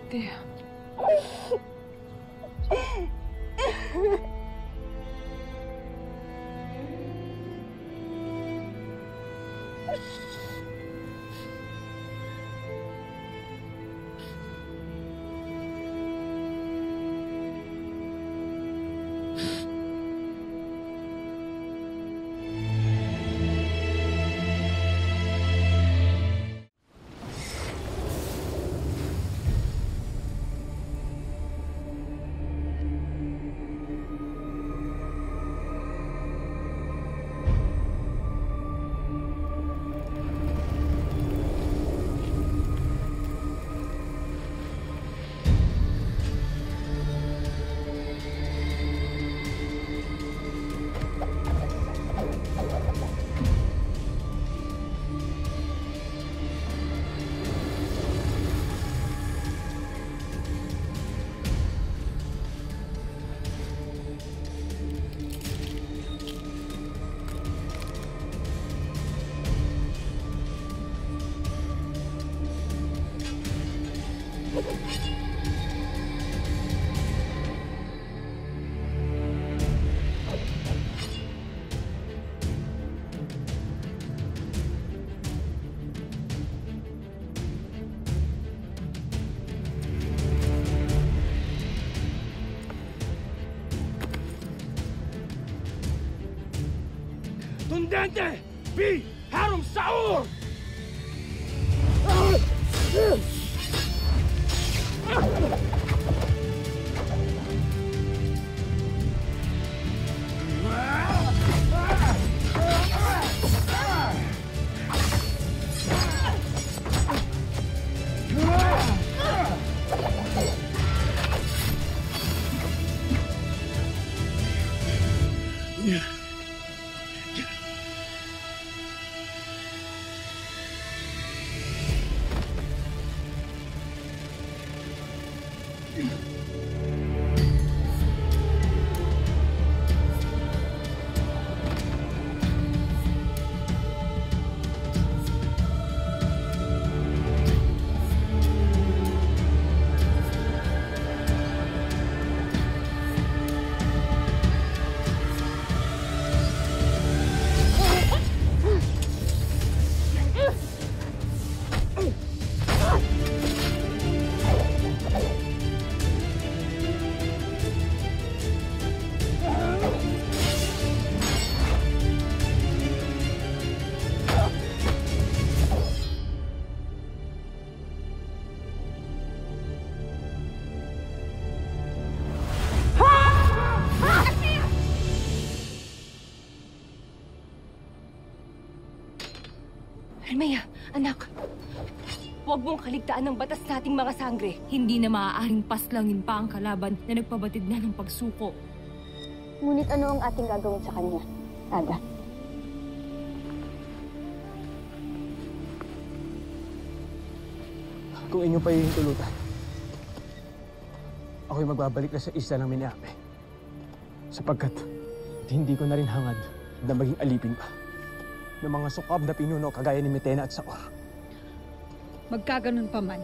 Dea. Tundente! B! Harum Saur! Almaya, anak. Huwag mong kaligtaan ng batas nating mga sangre. Hindi na maaaring paslangin pa ang kalaban na nagpabatid na ng pagsuko. Ngunit ano ang ating gagawin sa kanya, Ada? Kung inyo pa yung tulutan, ako'y magbabalik na sa isla ng Mineape. Sapagkat hindi ko na rin hangad na maging alipin pa ng mga sukab na pinuno kagaya ni Metena at Saor. Magkaganon pa man,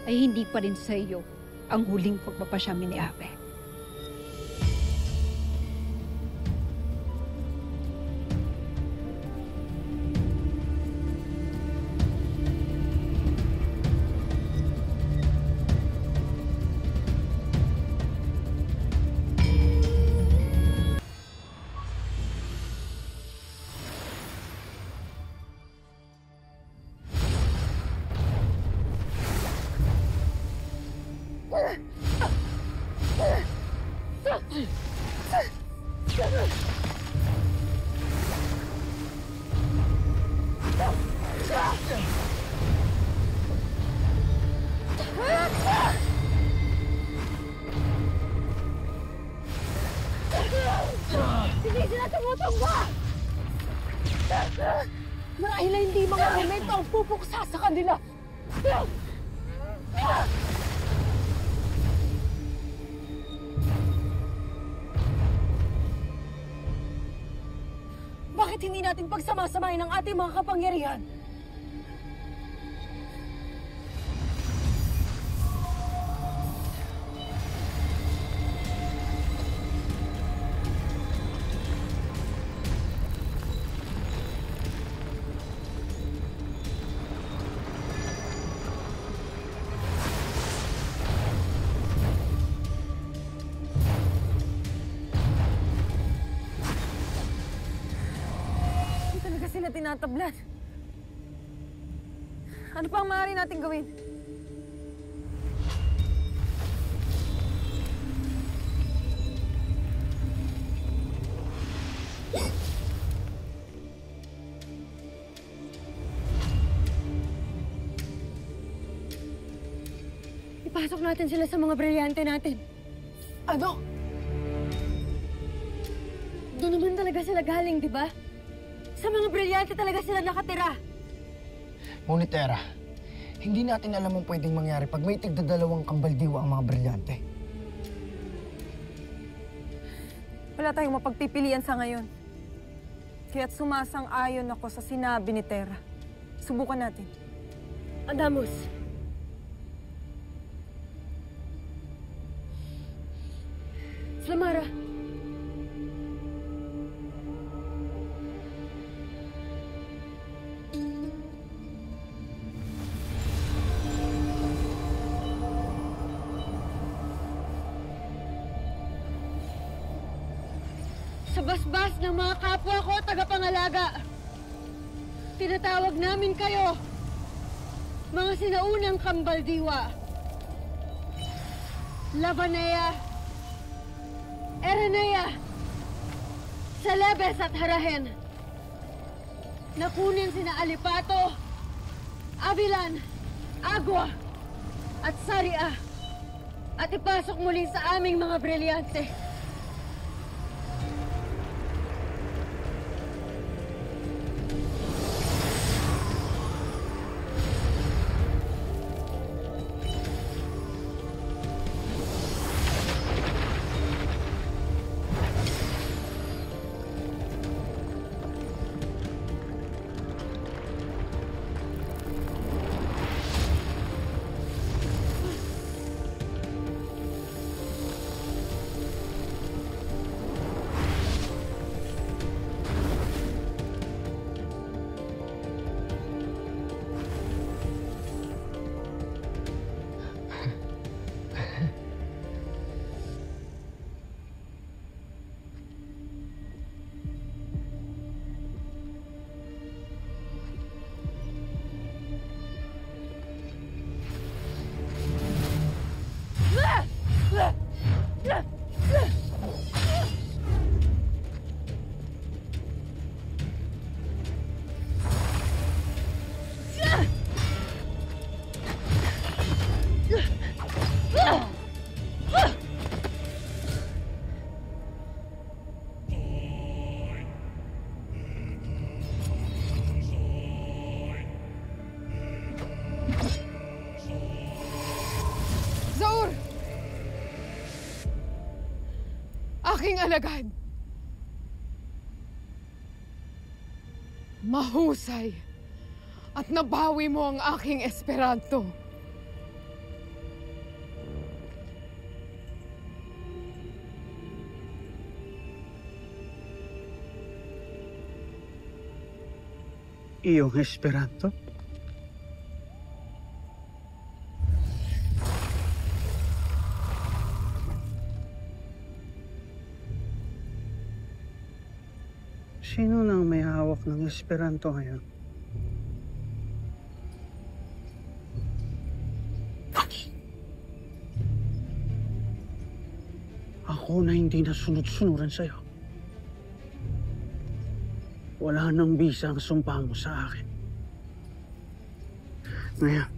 ay hindi pa rin sa iyo ang huling pagpapasya ni Mineape. Hindi sila tumutumba! Marahil na hindi mga elemento ang pupuksa sa kanila! Bakit hindi natin pagsamasamahin ang ating mga kapangyarihan? Sila tinatablan. Ano pa ang maaari natin gawin? Ipasok natin sila sa mga brilyante natin. Ano? Doon naman talaga sila galing, di ba? Sa mga brilyante talaga sila nakatira. Ngunit Tera, hindi natin alam ang pwedeng mangyari pag may tigdadalawang kambaldiwa ang mga brilyante. Wala tayong mapagpipilian sa ngayon. Kaya't sumasang-ayon ako sa sinabi ni Tera. Subukan natin. Adamus, Sa basbas ng mga kapwa ko, tagapangalaga. Tinatawag namin kayo, mga sinaunang kambaldiwa. Labanea, Eranea, Celebes at Harahen. Nakunin sina Alipato, Avilan, Agua, at Saria. At ipasok muli sa aming mga brilyante. Aking alagad. Mahusay at nabawi mo ang aking Esperanto. Iyong Esperanto? Sino nang may hawak ng Esperanto ngayon? Ako na hindi nasunod-sunuran sa'yo. Wala nang bisa ang sumpa mo sa akin. Ngayon,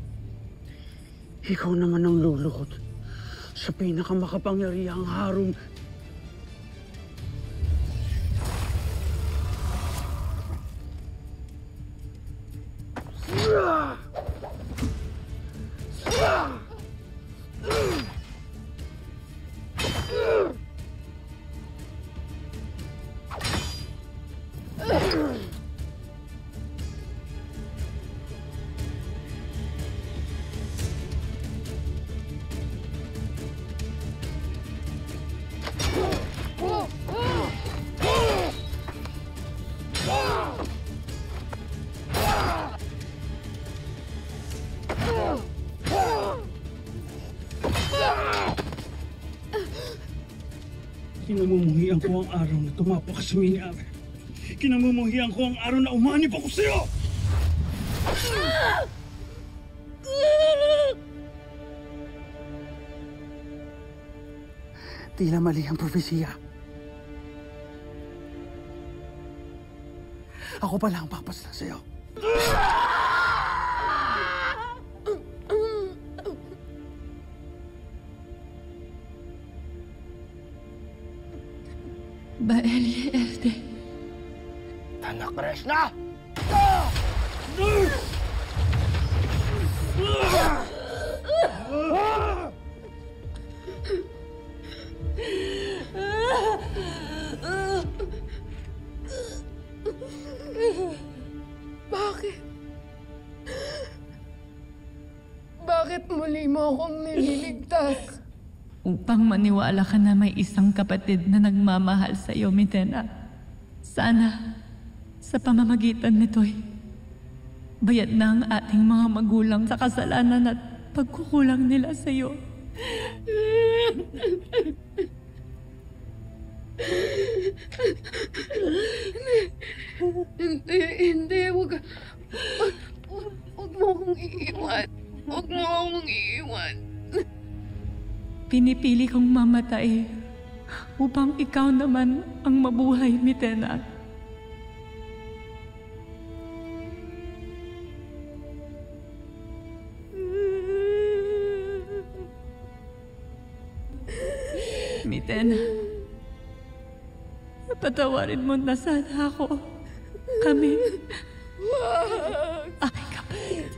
ikaw naman ang lulukot sa pinakamakapangyarihang harong Kinamumuhian ko ang araw na tumapak ka sa mini-ave. Kinamumuhian ko ang araw na umanib ako sa'yo! Tila mali ang propesiya. Ako pala ang papasla sa'yo. Baelie Elde. Anak Krishna! Bakit? Bakit muli mo akong nililigtas? Upang maniwala ka na may isang kapatid na nagmamahal sa iyo, Mitena. Sana, sa pamamagitan nito'y bayad na ang ating mga magulang sa kasalanan at pagkukulang nila sa iyo. Hindi. Huwag mo akong iiwan. Huwag mo akong iiwan. Pinipili kong mamatay upang ikaw naman ang mabuhay, Mitena. Mitena, patawarin mo na sana ako. Kami, aking kapatid.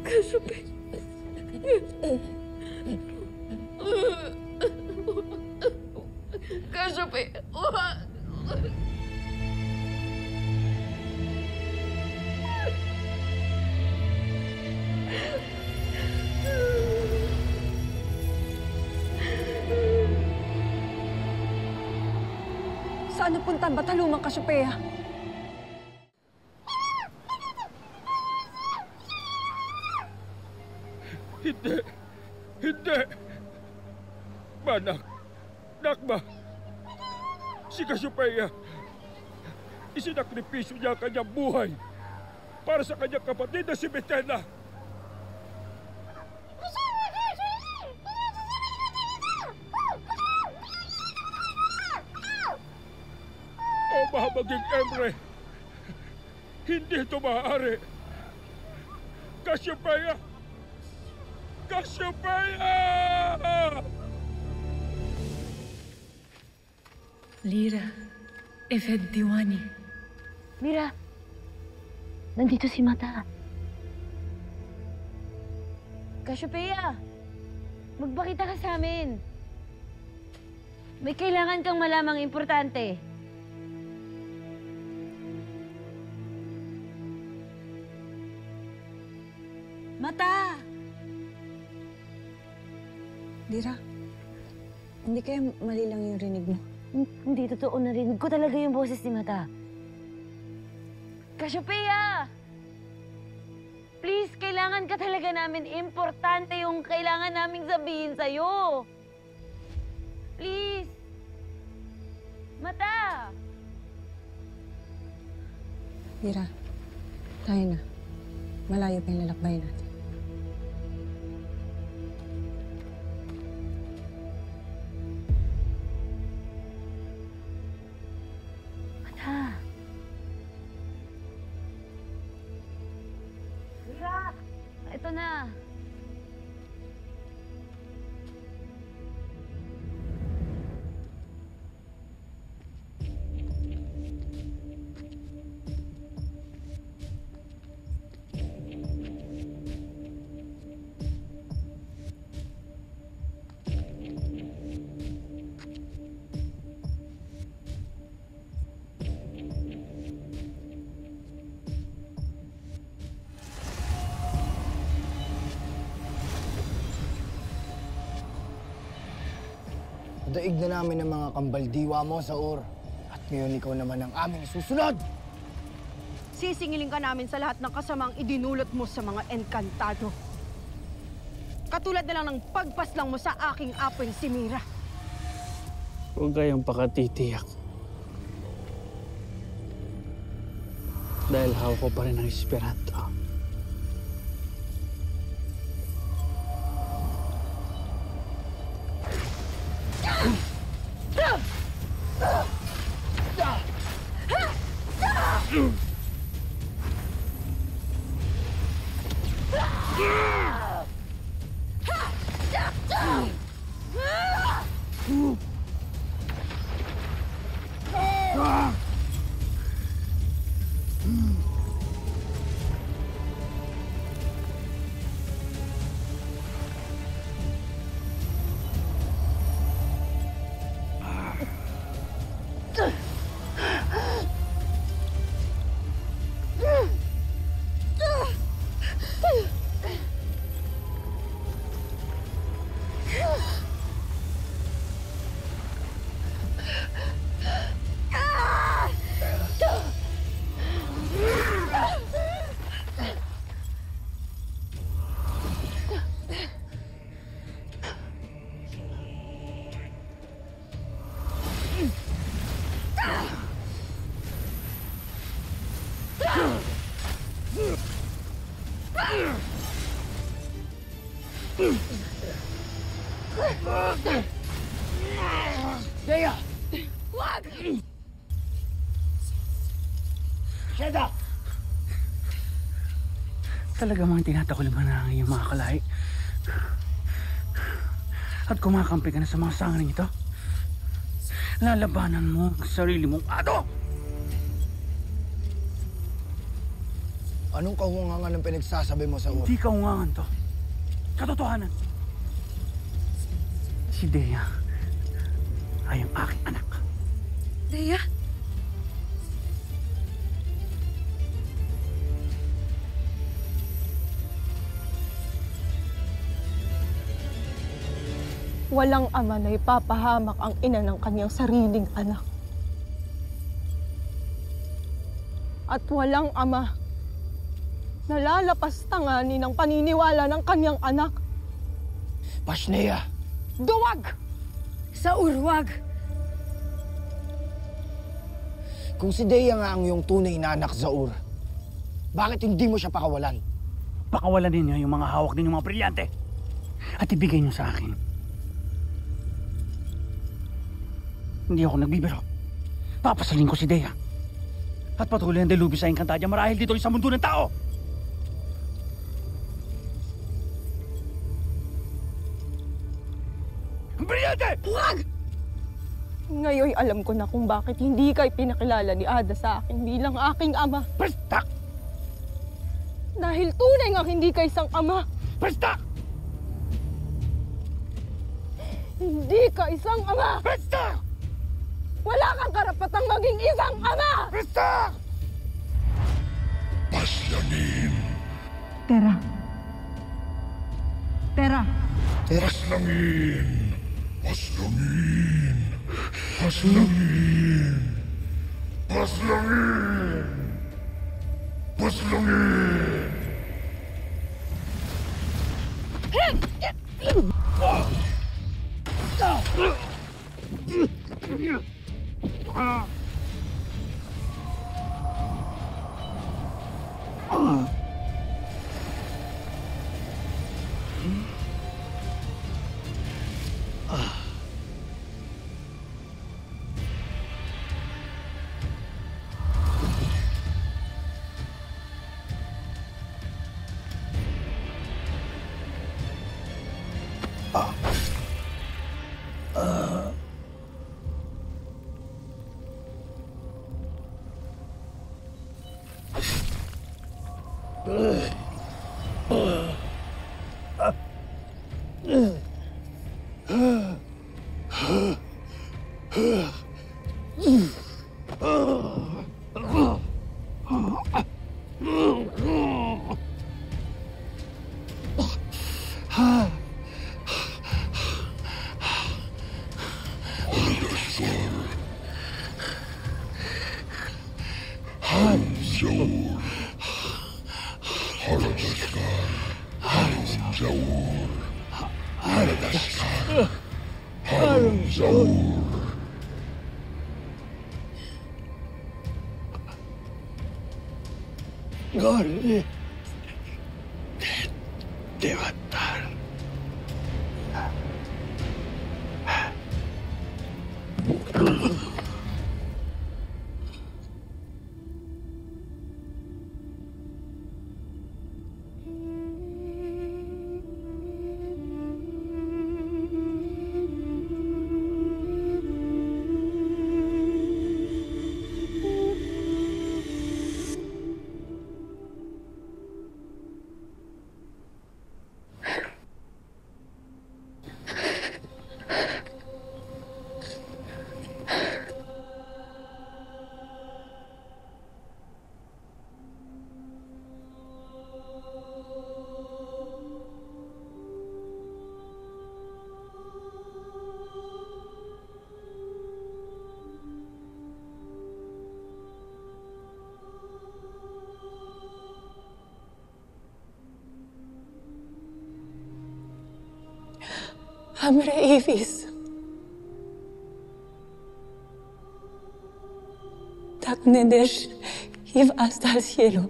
Kasabi. Kasabi. Saan napunta ang Batalumang Cassiopeia? Hindi! Manak! Nakba! Si Cassiopeia, isinakripisyo niya ang kanyang buhay para sa kanyang kapatid na si Mitena. O mahamaging Emre, hindi ito maaari. Cassiopeia! Cassiopeia! Lira, Efendiwani. Mira, nandito si Mata. Cassiopeia, magbakita ka sa amin. May kailangan kang malamang importante. Mata! Lira, hindi kaya mali lang yung rinig mo? Hindi totoo, narinig ko talaga yung boses ni Mata. Cassiopeia! Please, kailangan ka talaga namin. Importante yung kailangan naming sabihin sa'yo. Please! Mata! Lira, tayo na. Malayo pa yung lalakbay natin. Ito na. Daig na namin ang mga kambaldiwa mo sa At ngayon ikaw naman ang aming susunod! Sisingilin ka namin sa lahat ng kasamang idinulot mo sa mga Encantado. Katulad na lang ng pagpaslang mo sa aking apoy si Mira. Huwag kayong pakatitiyak. Dahil hawak ko pa rin ang Esperanto. Dea! Wag! Sheda! Talaga mga tinatakol mo na ang iyong mga kalahi. At kumakampi ka na sa mga sangring ito. Lalabanan mo ang sarili mong ato! Anong kahungangan ang pinagsasabi mo sa ulo? Hindi kahungangan to. Katotohanan. Si Dea ay ang aking anak. Dea? Walang ama na ipapahamak ang ina ng kanyang sariling anak. At walang ama na lalapastanganin ang paniniwala ng kanyang anak. Pasnea! Duwag! Sa urwag! Kung si Dea nga ang iyong tunay na anak, Zaur, bakit hindi mo siya pakawalan? Pakawalan ninyo yung mga hawak ninyong mga brilyante. At ibigay niyo sa akin. Hindi ako nagbibiro. Papasalin ko si Dea. At patuloy ang delubi sa Encantadia marahil dito sa mundo ng tao. Brilyante! Huwag! Ngayon alam ko na kung bakit hindi kay pinakilala ni Ada sa akin bilang aking ama. Basta! Dahil tunay nga hindi ka isang ama. Basta! Hindi ka isang ama! Basta! Wala kang karapatang maging isang ama! Basta! Paslangin! Tera. Tera. Paslangin! Paslangin! Paslangin! Paslangin! Paslangin! Gorni. Devatar. Hamre Avis. Tak ne deš i v hasta al cielo.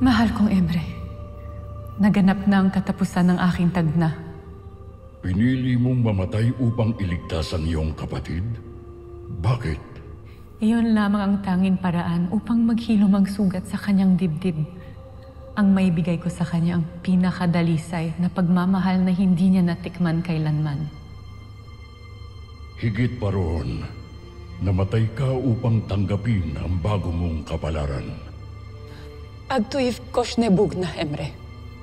Mahal kong Emre, naganap na ang katapusan ng aking tagna. Pinili mong mamatay upang iligtas ang iyong kapatid? Bakit? Iyon lamang ang tanging paraan upang maghilom ang sugat sa kanyang dibdib. Ang maibigay ko sa kanya ang pinakadalisay na pagmamahal na hindi niya natikman kailanman. Higit pa roon, namatay ka upang tanggapin ang bago mong kapalaran. Agtuif kosnebug na, Emre.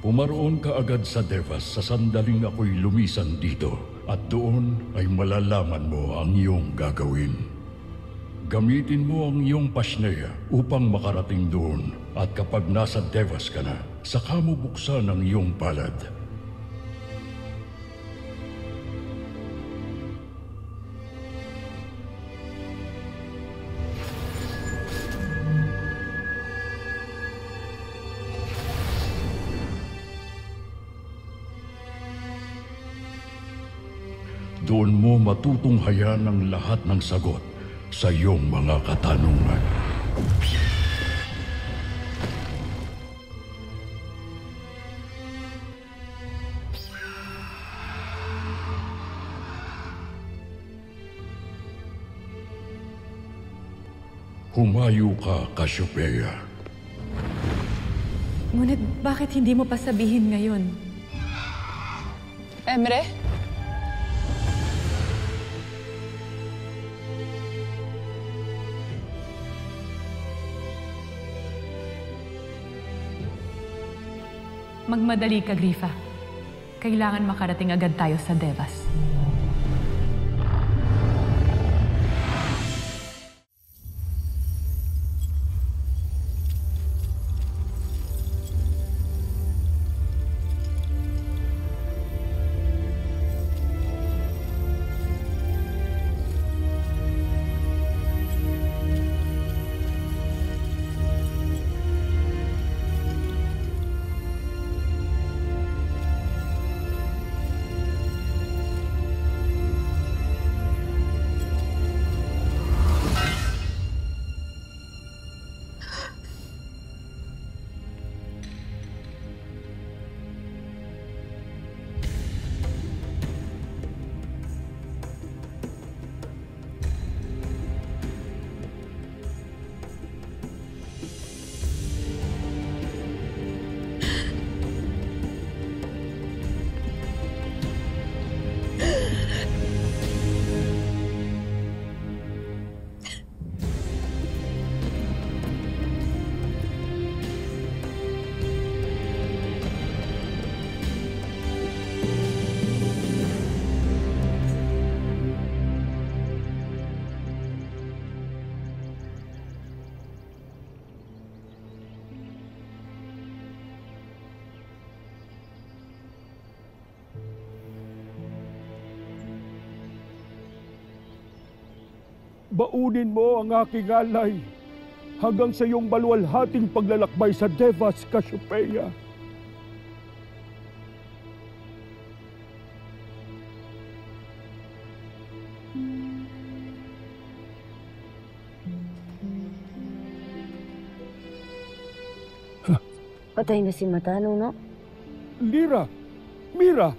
Pumaroon ka agad sa Devas sa sandaling ako'y lumisan dito at doon ay malalaman mo ang iyong gagawin. Gamitin mo ang iyong Pashnea upang makarating doon at kapag nasa Devas ka na, saka mo buksan ang iyong palad. Doon mo matutunghayan ang lahat ng sagot sa iyong mga katanungan. Humayo ka, Cassiopeia. Ngunit bakit hindi mo pa sabihin ngayon? Emre? Magmadali ka, Grifa. Kailangan makarating agad tayo sa Devas. Baunin mo ang aking alay hanggang sa iyong maluwalhating paglalakbay sa Devas, Cassiopeia. Patay na si Matano, no? Lyra! Mira!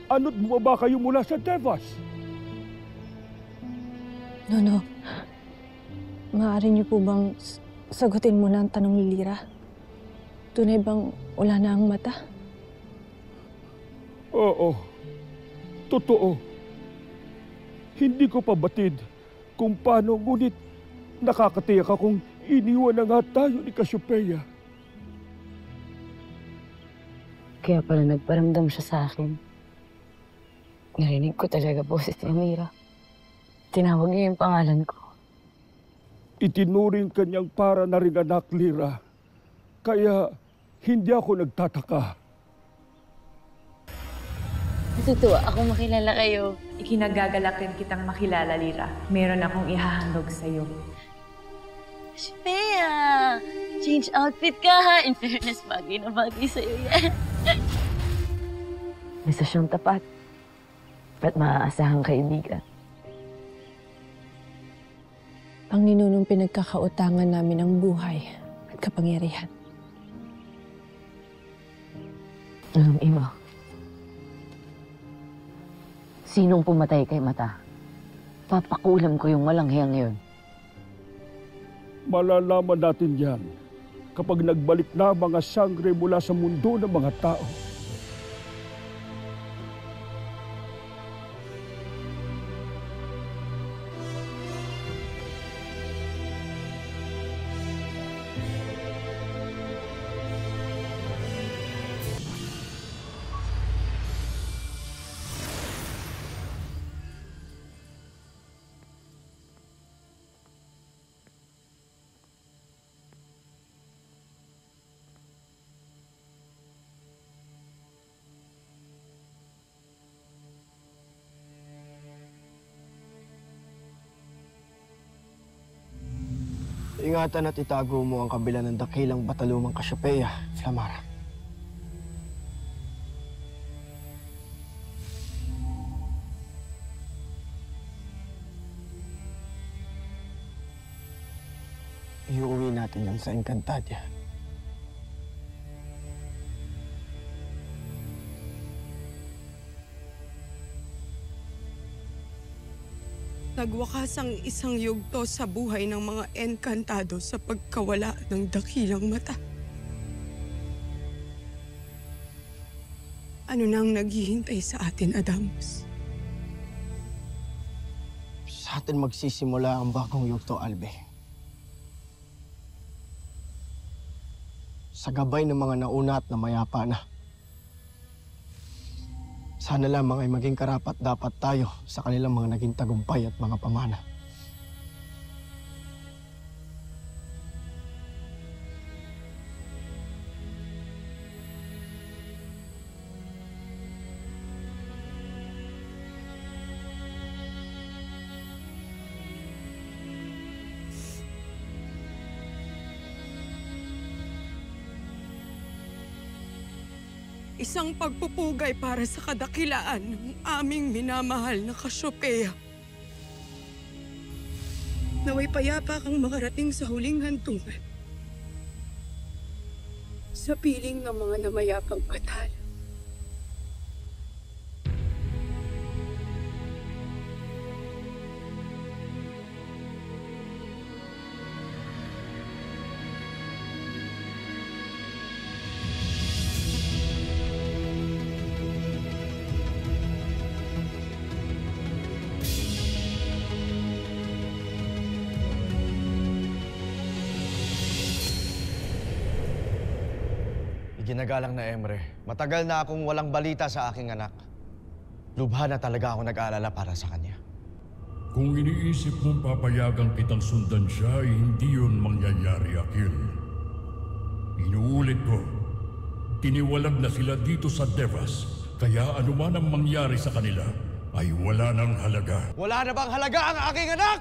Ano't bumaba kayo mula sa Devas? No. Maaari niyo po bang sagutin muna ang tanong ni Lyra? Tunay bang wala na ang mata? Oo. Totoo. Hindi ko pa batid kung paano, ngunit nakakatiyak akong iniwan na nga tayo ni Cassiopeia. Kaya pala nagparamdam siya sa akin. Narinig ko talaga boses ni Mira. Tinawag niya yung pangalan ko. Itinuring kanyang para na ring anak, Lyra. Kaya hindi ako nagtataka. Natutuwa ako makilala kayo. Ikinagagalak rin kitang makilala, Lyra. Meron akong ihahandog sa'yo. Shpea! Change outfit ka, ha? In fairness, bagay na bagay sa'yo yan. Isa siyang tapat. At maaasahang kaibigan. Ang ninunong pinagkakautangan namin ang buhay at kapangyarihan. Ima, sinong pumatay kay Mata? Papakulam ko yung malanghiyang yun. Malalaman natin yan kapag nagbalik na mga sangre mula sa mundo ng mga tao. Ingatan at itago mo ang kabila ng dakilang batalumang Cassiopeia, Flamara. Iuwi natin yan sa Encantadia. Nagwakas ang isang yugto sa buhay ng mga Encantado sa pagkawala ng dakilang Mata. Ano na ang naghihintay sa atin, Adamus? Sa atin magsisimula ang bagong yugto, Albe. Sa gabay ng mga nauna at na mayapa na. Sana lamang ay maging karapat-dapat tayo sa kanilang mga naging tagumpay at mga pamana. Isang pagpupugay para sa kadakilaan ng aming minamahal na Cassiopeia. Naway payapa kang makarating sa huling hantungan. Sa piling ng mga namayapang batala. Ginagalang na Emre, matagal na akong walang balita sa aking anak. Lubha na talaga ako nag-aalala para sa kanya. Kung iniisip mong papayagan kitang sundan siya, ay hindi yun mangyayari, Akil. Inuulit ko, tiniwalag na sila dito sa Devas, kaya anuman ang mangyari sa kanila, ay wala nang halaga. Wala na bang halaga ang aking anak?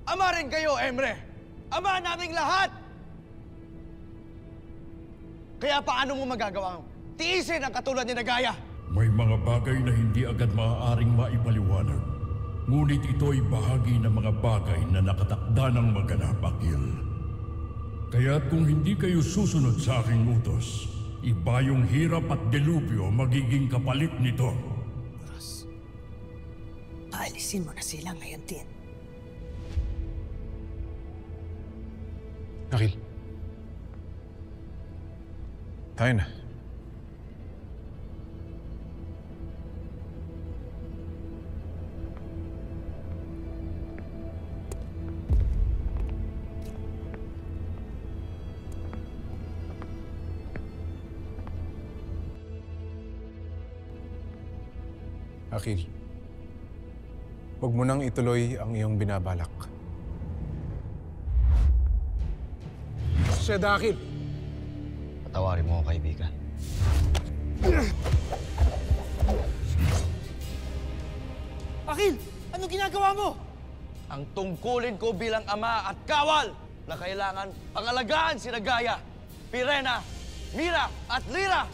Ama rin kayo, Emre! Ama naming lahat! Kaya paano mo magagawa tiisin ang katulad ni Nagaya? May mga bagay na hindi agad maaaring maipaliwanag. Ngunit ito'y bahagi ng mga bagay na nakatakda ng maganap, Akil. Kaya't kung hindi kayo susunod sa aking utos, iba yung hirap at delubyo magiging kapalit nito. Ros, paalisin mo na sila ngayon din. Akil. Tayo na. Akil, huwag mo nang ituloy ang iyong binabalak. Siya, Akil! Patawarin mo ako, kaibigan. Akil! Anong ginagawa mo? Ang tungkulin ko bilang ama at kawal na kailangan pangalagaan si Nagaya, Pirena, Mira at Lyra!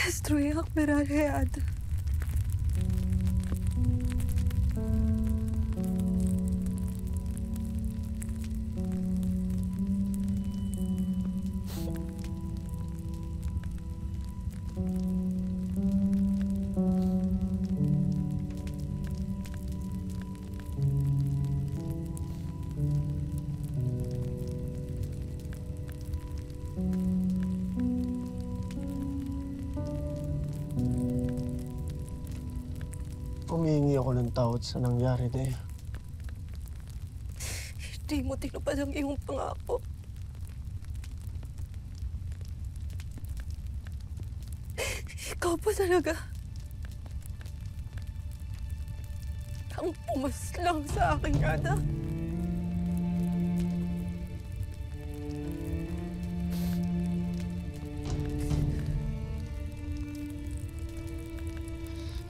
Destruyak meraleado. Humihingi ako ng tawad sa nangyari, Dea. Hindi mo tinupad ang iyong pangako. Ikaw pa talaga ang pumaslang sa aking anak.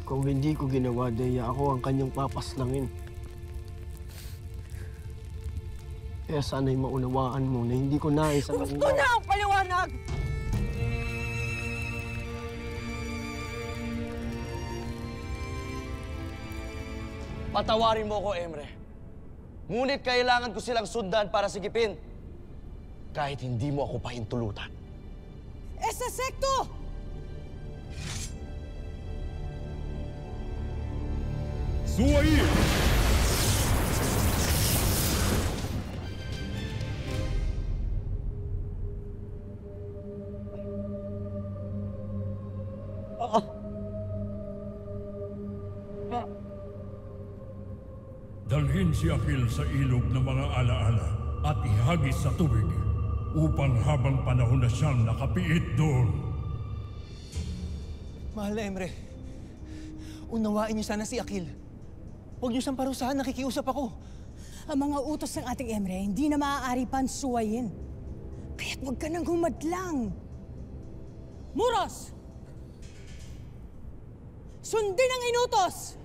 Kung hindi ko ginawa, Dea, ako ang kanyang papaslangin. Kaya sana'y maunawaan mo na hindi ko nais ang Gusto na ang paliwanag! Patawarin mo ko, Emre. Ngunit kailangan ko silang sundan para sigipin. Kahit hindi mo ako pahintulutan. Sa sekto! Suwair! Dalhin si Akil sa ilog ng mga alaala at ihagis sa tubig upang habang panahon na siyang nakapiit doon. Mahal na Emre, unawain niyo sana si Akil. Huwag niyo siyang parusahan, nakikiusap ako. Ang mga utos ng ating Emre, hindi na maaari pang suwayin. Kaya't huwag ka nang humadlang. Muros! Sundin ang inutos!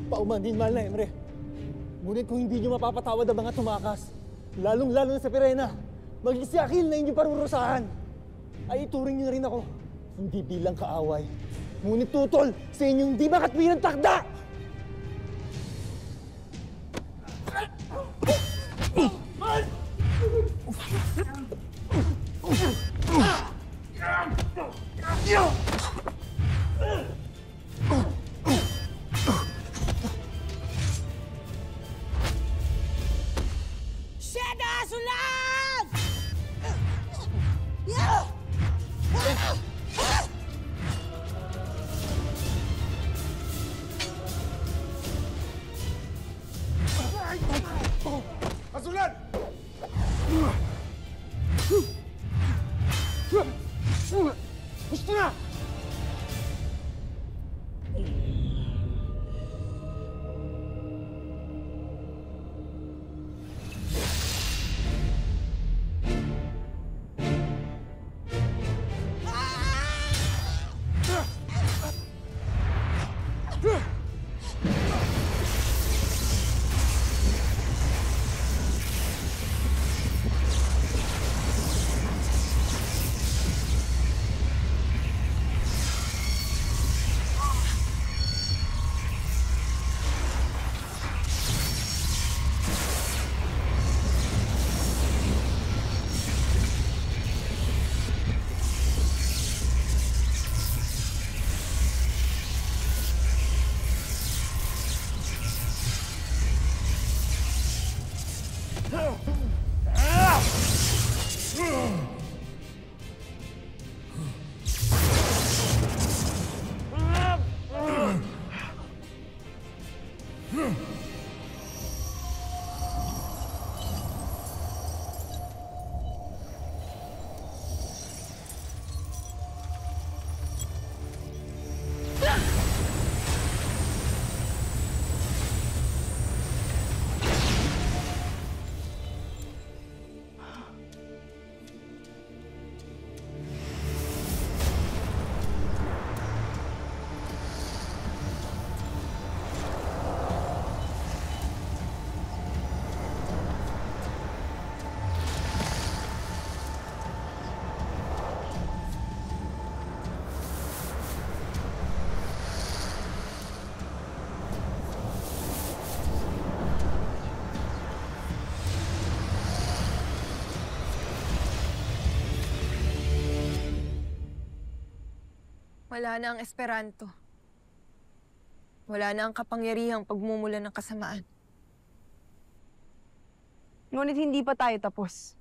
Pauman din, mahal na Emre. Ngunit kung hindi niyo mapapatawad ang mga tumakas, lalong-lalo na sa Pirena, maging si Akil na inyong parurusahan, ay ituring niyo na rin ako, hindi bilang kaaway, ngunit tutol sa inyong di makatwirang takda! Sheda, sulat! Asulan! Gusto na! Wala na ang Esperanto. Wala na ang kapangyarihang pagmumula ng kasamaan. Ngunit hindi pa tayo tapos.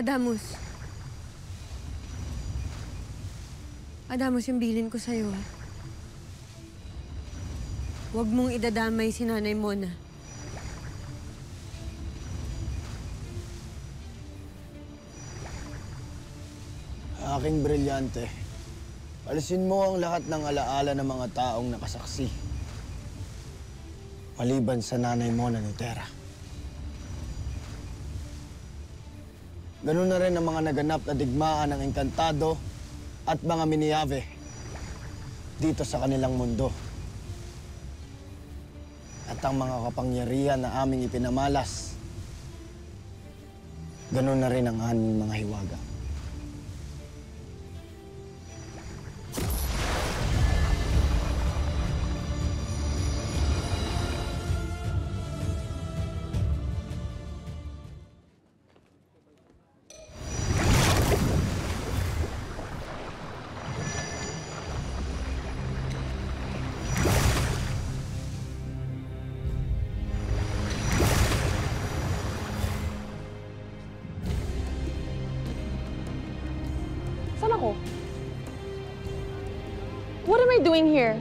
Adamus. Adamus, yung bilin ko sa'yo, ha? Huwag mong idadamay si Nanay Mona. Aking brilyante, alisin mo ang lahat ng alaala ng mga taong nakasaksi. Maliban sa Nanay Mona ni Terra. Ganun na rin ang mga naganap na digmaan ng Encantado at mga Miniave dito sa kanilang mundo. At ang mga kapangyarihan na aming ipinamalas, ganun na rin ang aming mga hiwaga. Saan ako? What am I doing here?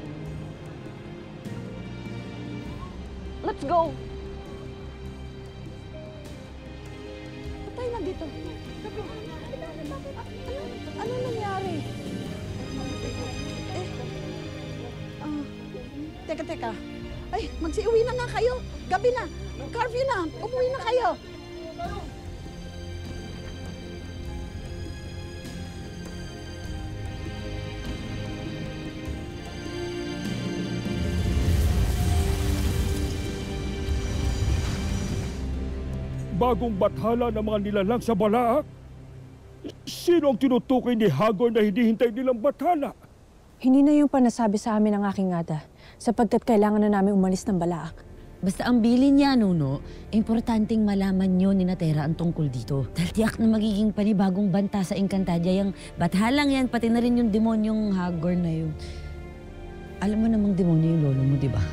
Let's go! Ba't tayo nandito? Ano nangyari? Teka. Ay, magsiuwi na nga kayo. Gabi na. Curfew na. Umuwi na kayo. Bagong bathala ng mga nilalang sa Balaak? Sino ang tinutukoy ni Hagor na hindi hintay nilang bathala? Hindi na yung panasabi sa amin ng aking ada, sapagkat kailangan na namin umalis ng Balaak. Basta ang bilin niya, Nuno, importanteng malaman niyo ni Natera ang tungkol dito. Dahil tiyak na magiging panibagong banta sa Encantadia yung bathalang yan, pati na rin yung demonyong Hagor na yun. Alam mo namang demonyo yung lolo mo, di ba?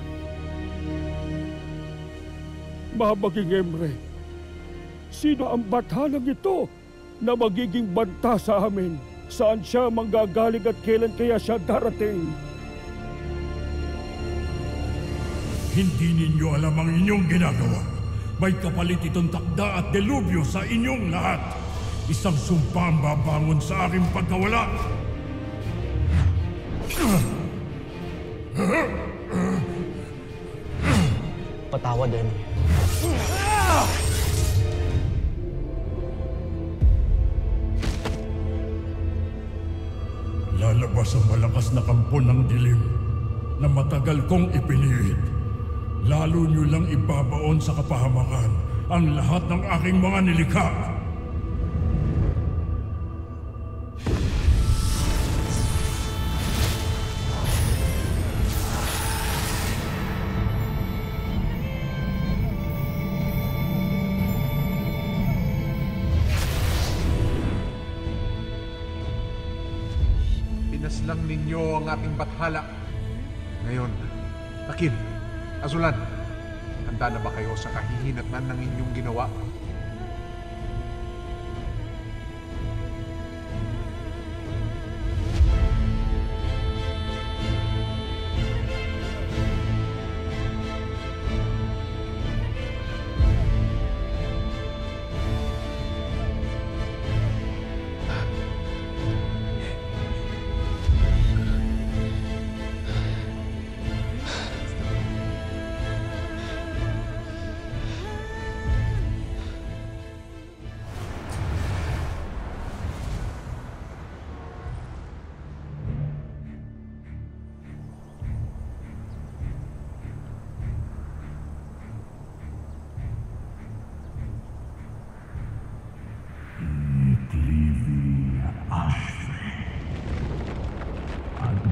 Mabaging Emre, sino ang bathalang ito na magiging banta sa amin? Saan siya manggagaling at kailan kaya siya darating? Hindi ninyo alam ang inyong ginagawa. May kapalit itong takda at delubyo sa inyong lahat. Isang sumpa ang babangon sa aking pagkawala. Patawad, Emre. Lalabas ang malakas na kampo ng dilim na matagal kong ipinihit. Lalo nyo lang ibabaon sa kapahamakan ang lahat ng aking mga nilikha. Pinaslang ninyo ang ating bathala. Ngayon, Akil, Azulan, handa na ba kayo sa kahihinatnan ng inyong ginawa?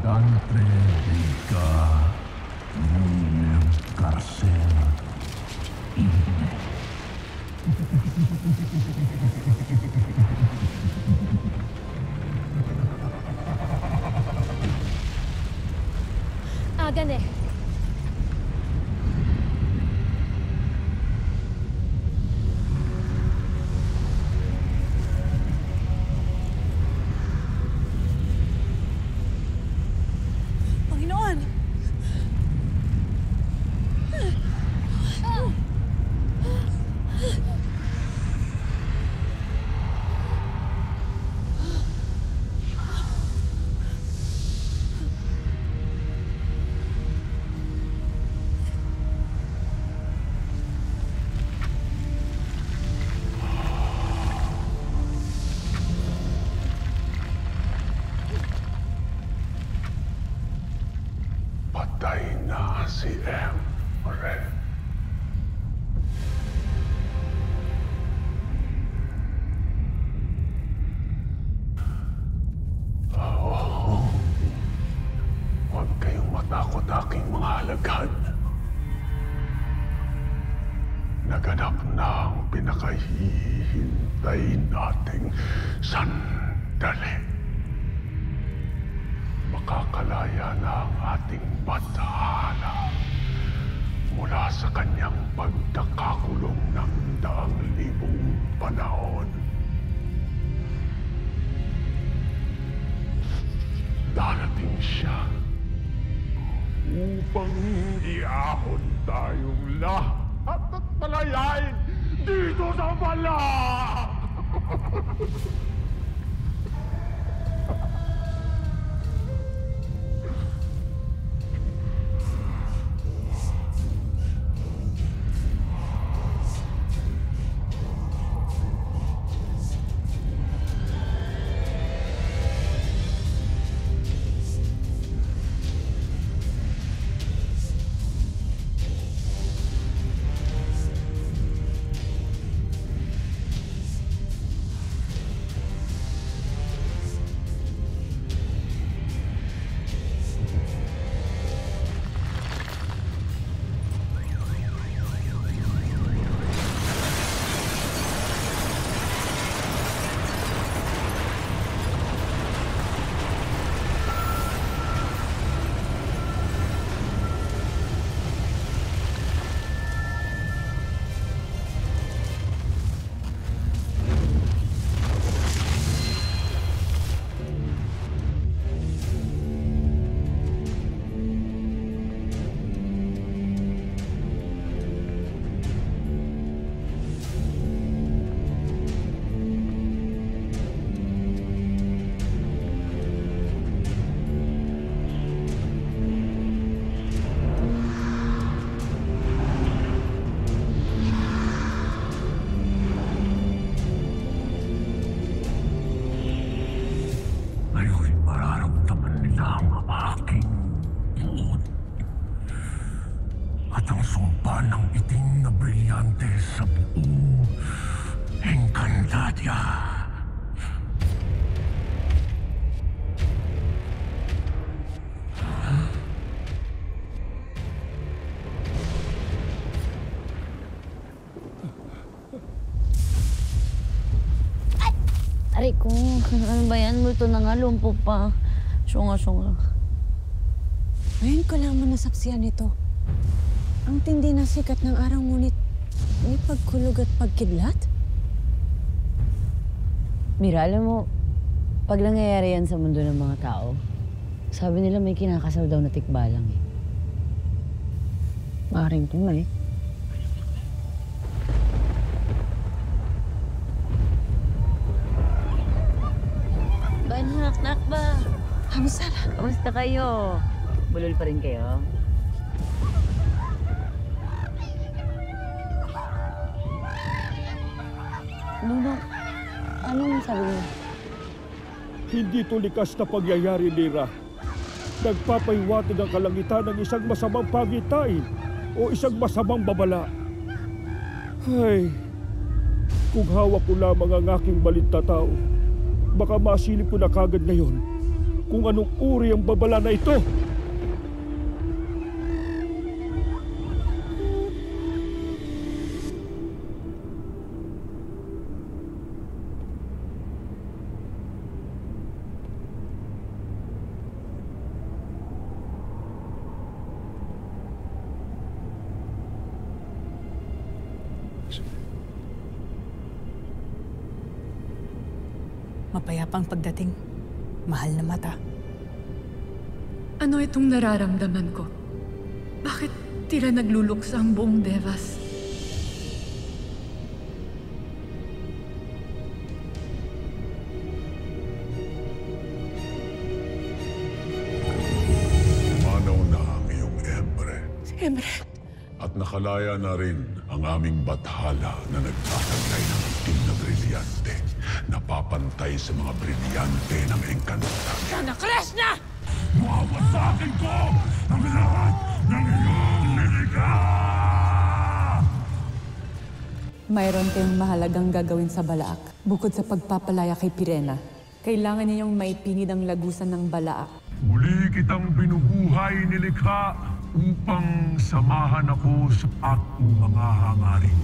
Dantre Rica Nunem Carcel Ine. Gande. Emre. Oh, huwag kayong matakot aking mga halaghan. Naganap na ang pinakahihintay nating sandali. Makakalaya na ang ating bathala mula sa kanyang pagkakakulong ng 100,000 panahon. Darating siya upang iahon tayong lahat at palayain dito sa bala! Aray ko, ano ba yan? Multo na nga, lumpo pa. Syunga. Ngayon ko lang nasaksihan nito. Ang tindi na sikat ng araw, ngunit may pagkulog at pagkidlat? Mira, alam mo, pag nangyayari yan sa mundo ng mga tao, sabi nila may kinakasal daw na tikbalang eh. Maring tunay. Banak ba? Kamusta? Kamusta kayo? Bulol pa rin kayo? Nunong, anong sabi mo? Hindi ito likas na pagyayari, Lira. Nagpapahiwatig ang kalangitan ng isang masamang pagitain o isang masamang babala. Ay, kung hawak ko lamang ang aking balintatao, baka masilip ko na kagad ngayon kung anong uri ang babala na ito. Mapayapang pagdating, mahal na mata. Ano itong nararamdaman ko? Bakit tila nagluluksa ang buong Devas? Manaw na ang iyong Emre. Emre. At nakalaya na rin ang aming bathala na nagtatagay ng itim na brilyante. Napapantay sa mga brilyante ng Encantadia. Sana, Krishna! Mawawasakin ko ang lahat ng iyong Mayroon kayong mahalagang gagawin sa Balaak. Bukod sa pagpapalaya kay Pirena, kailangan niyong maipinid ang lagusan ng Balaak. Muli kitang binubuhay nilikha upang samahan ako sa aking mga hangarin.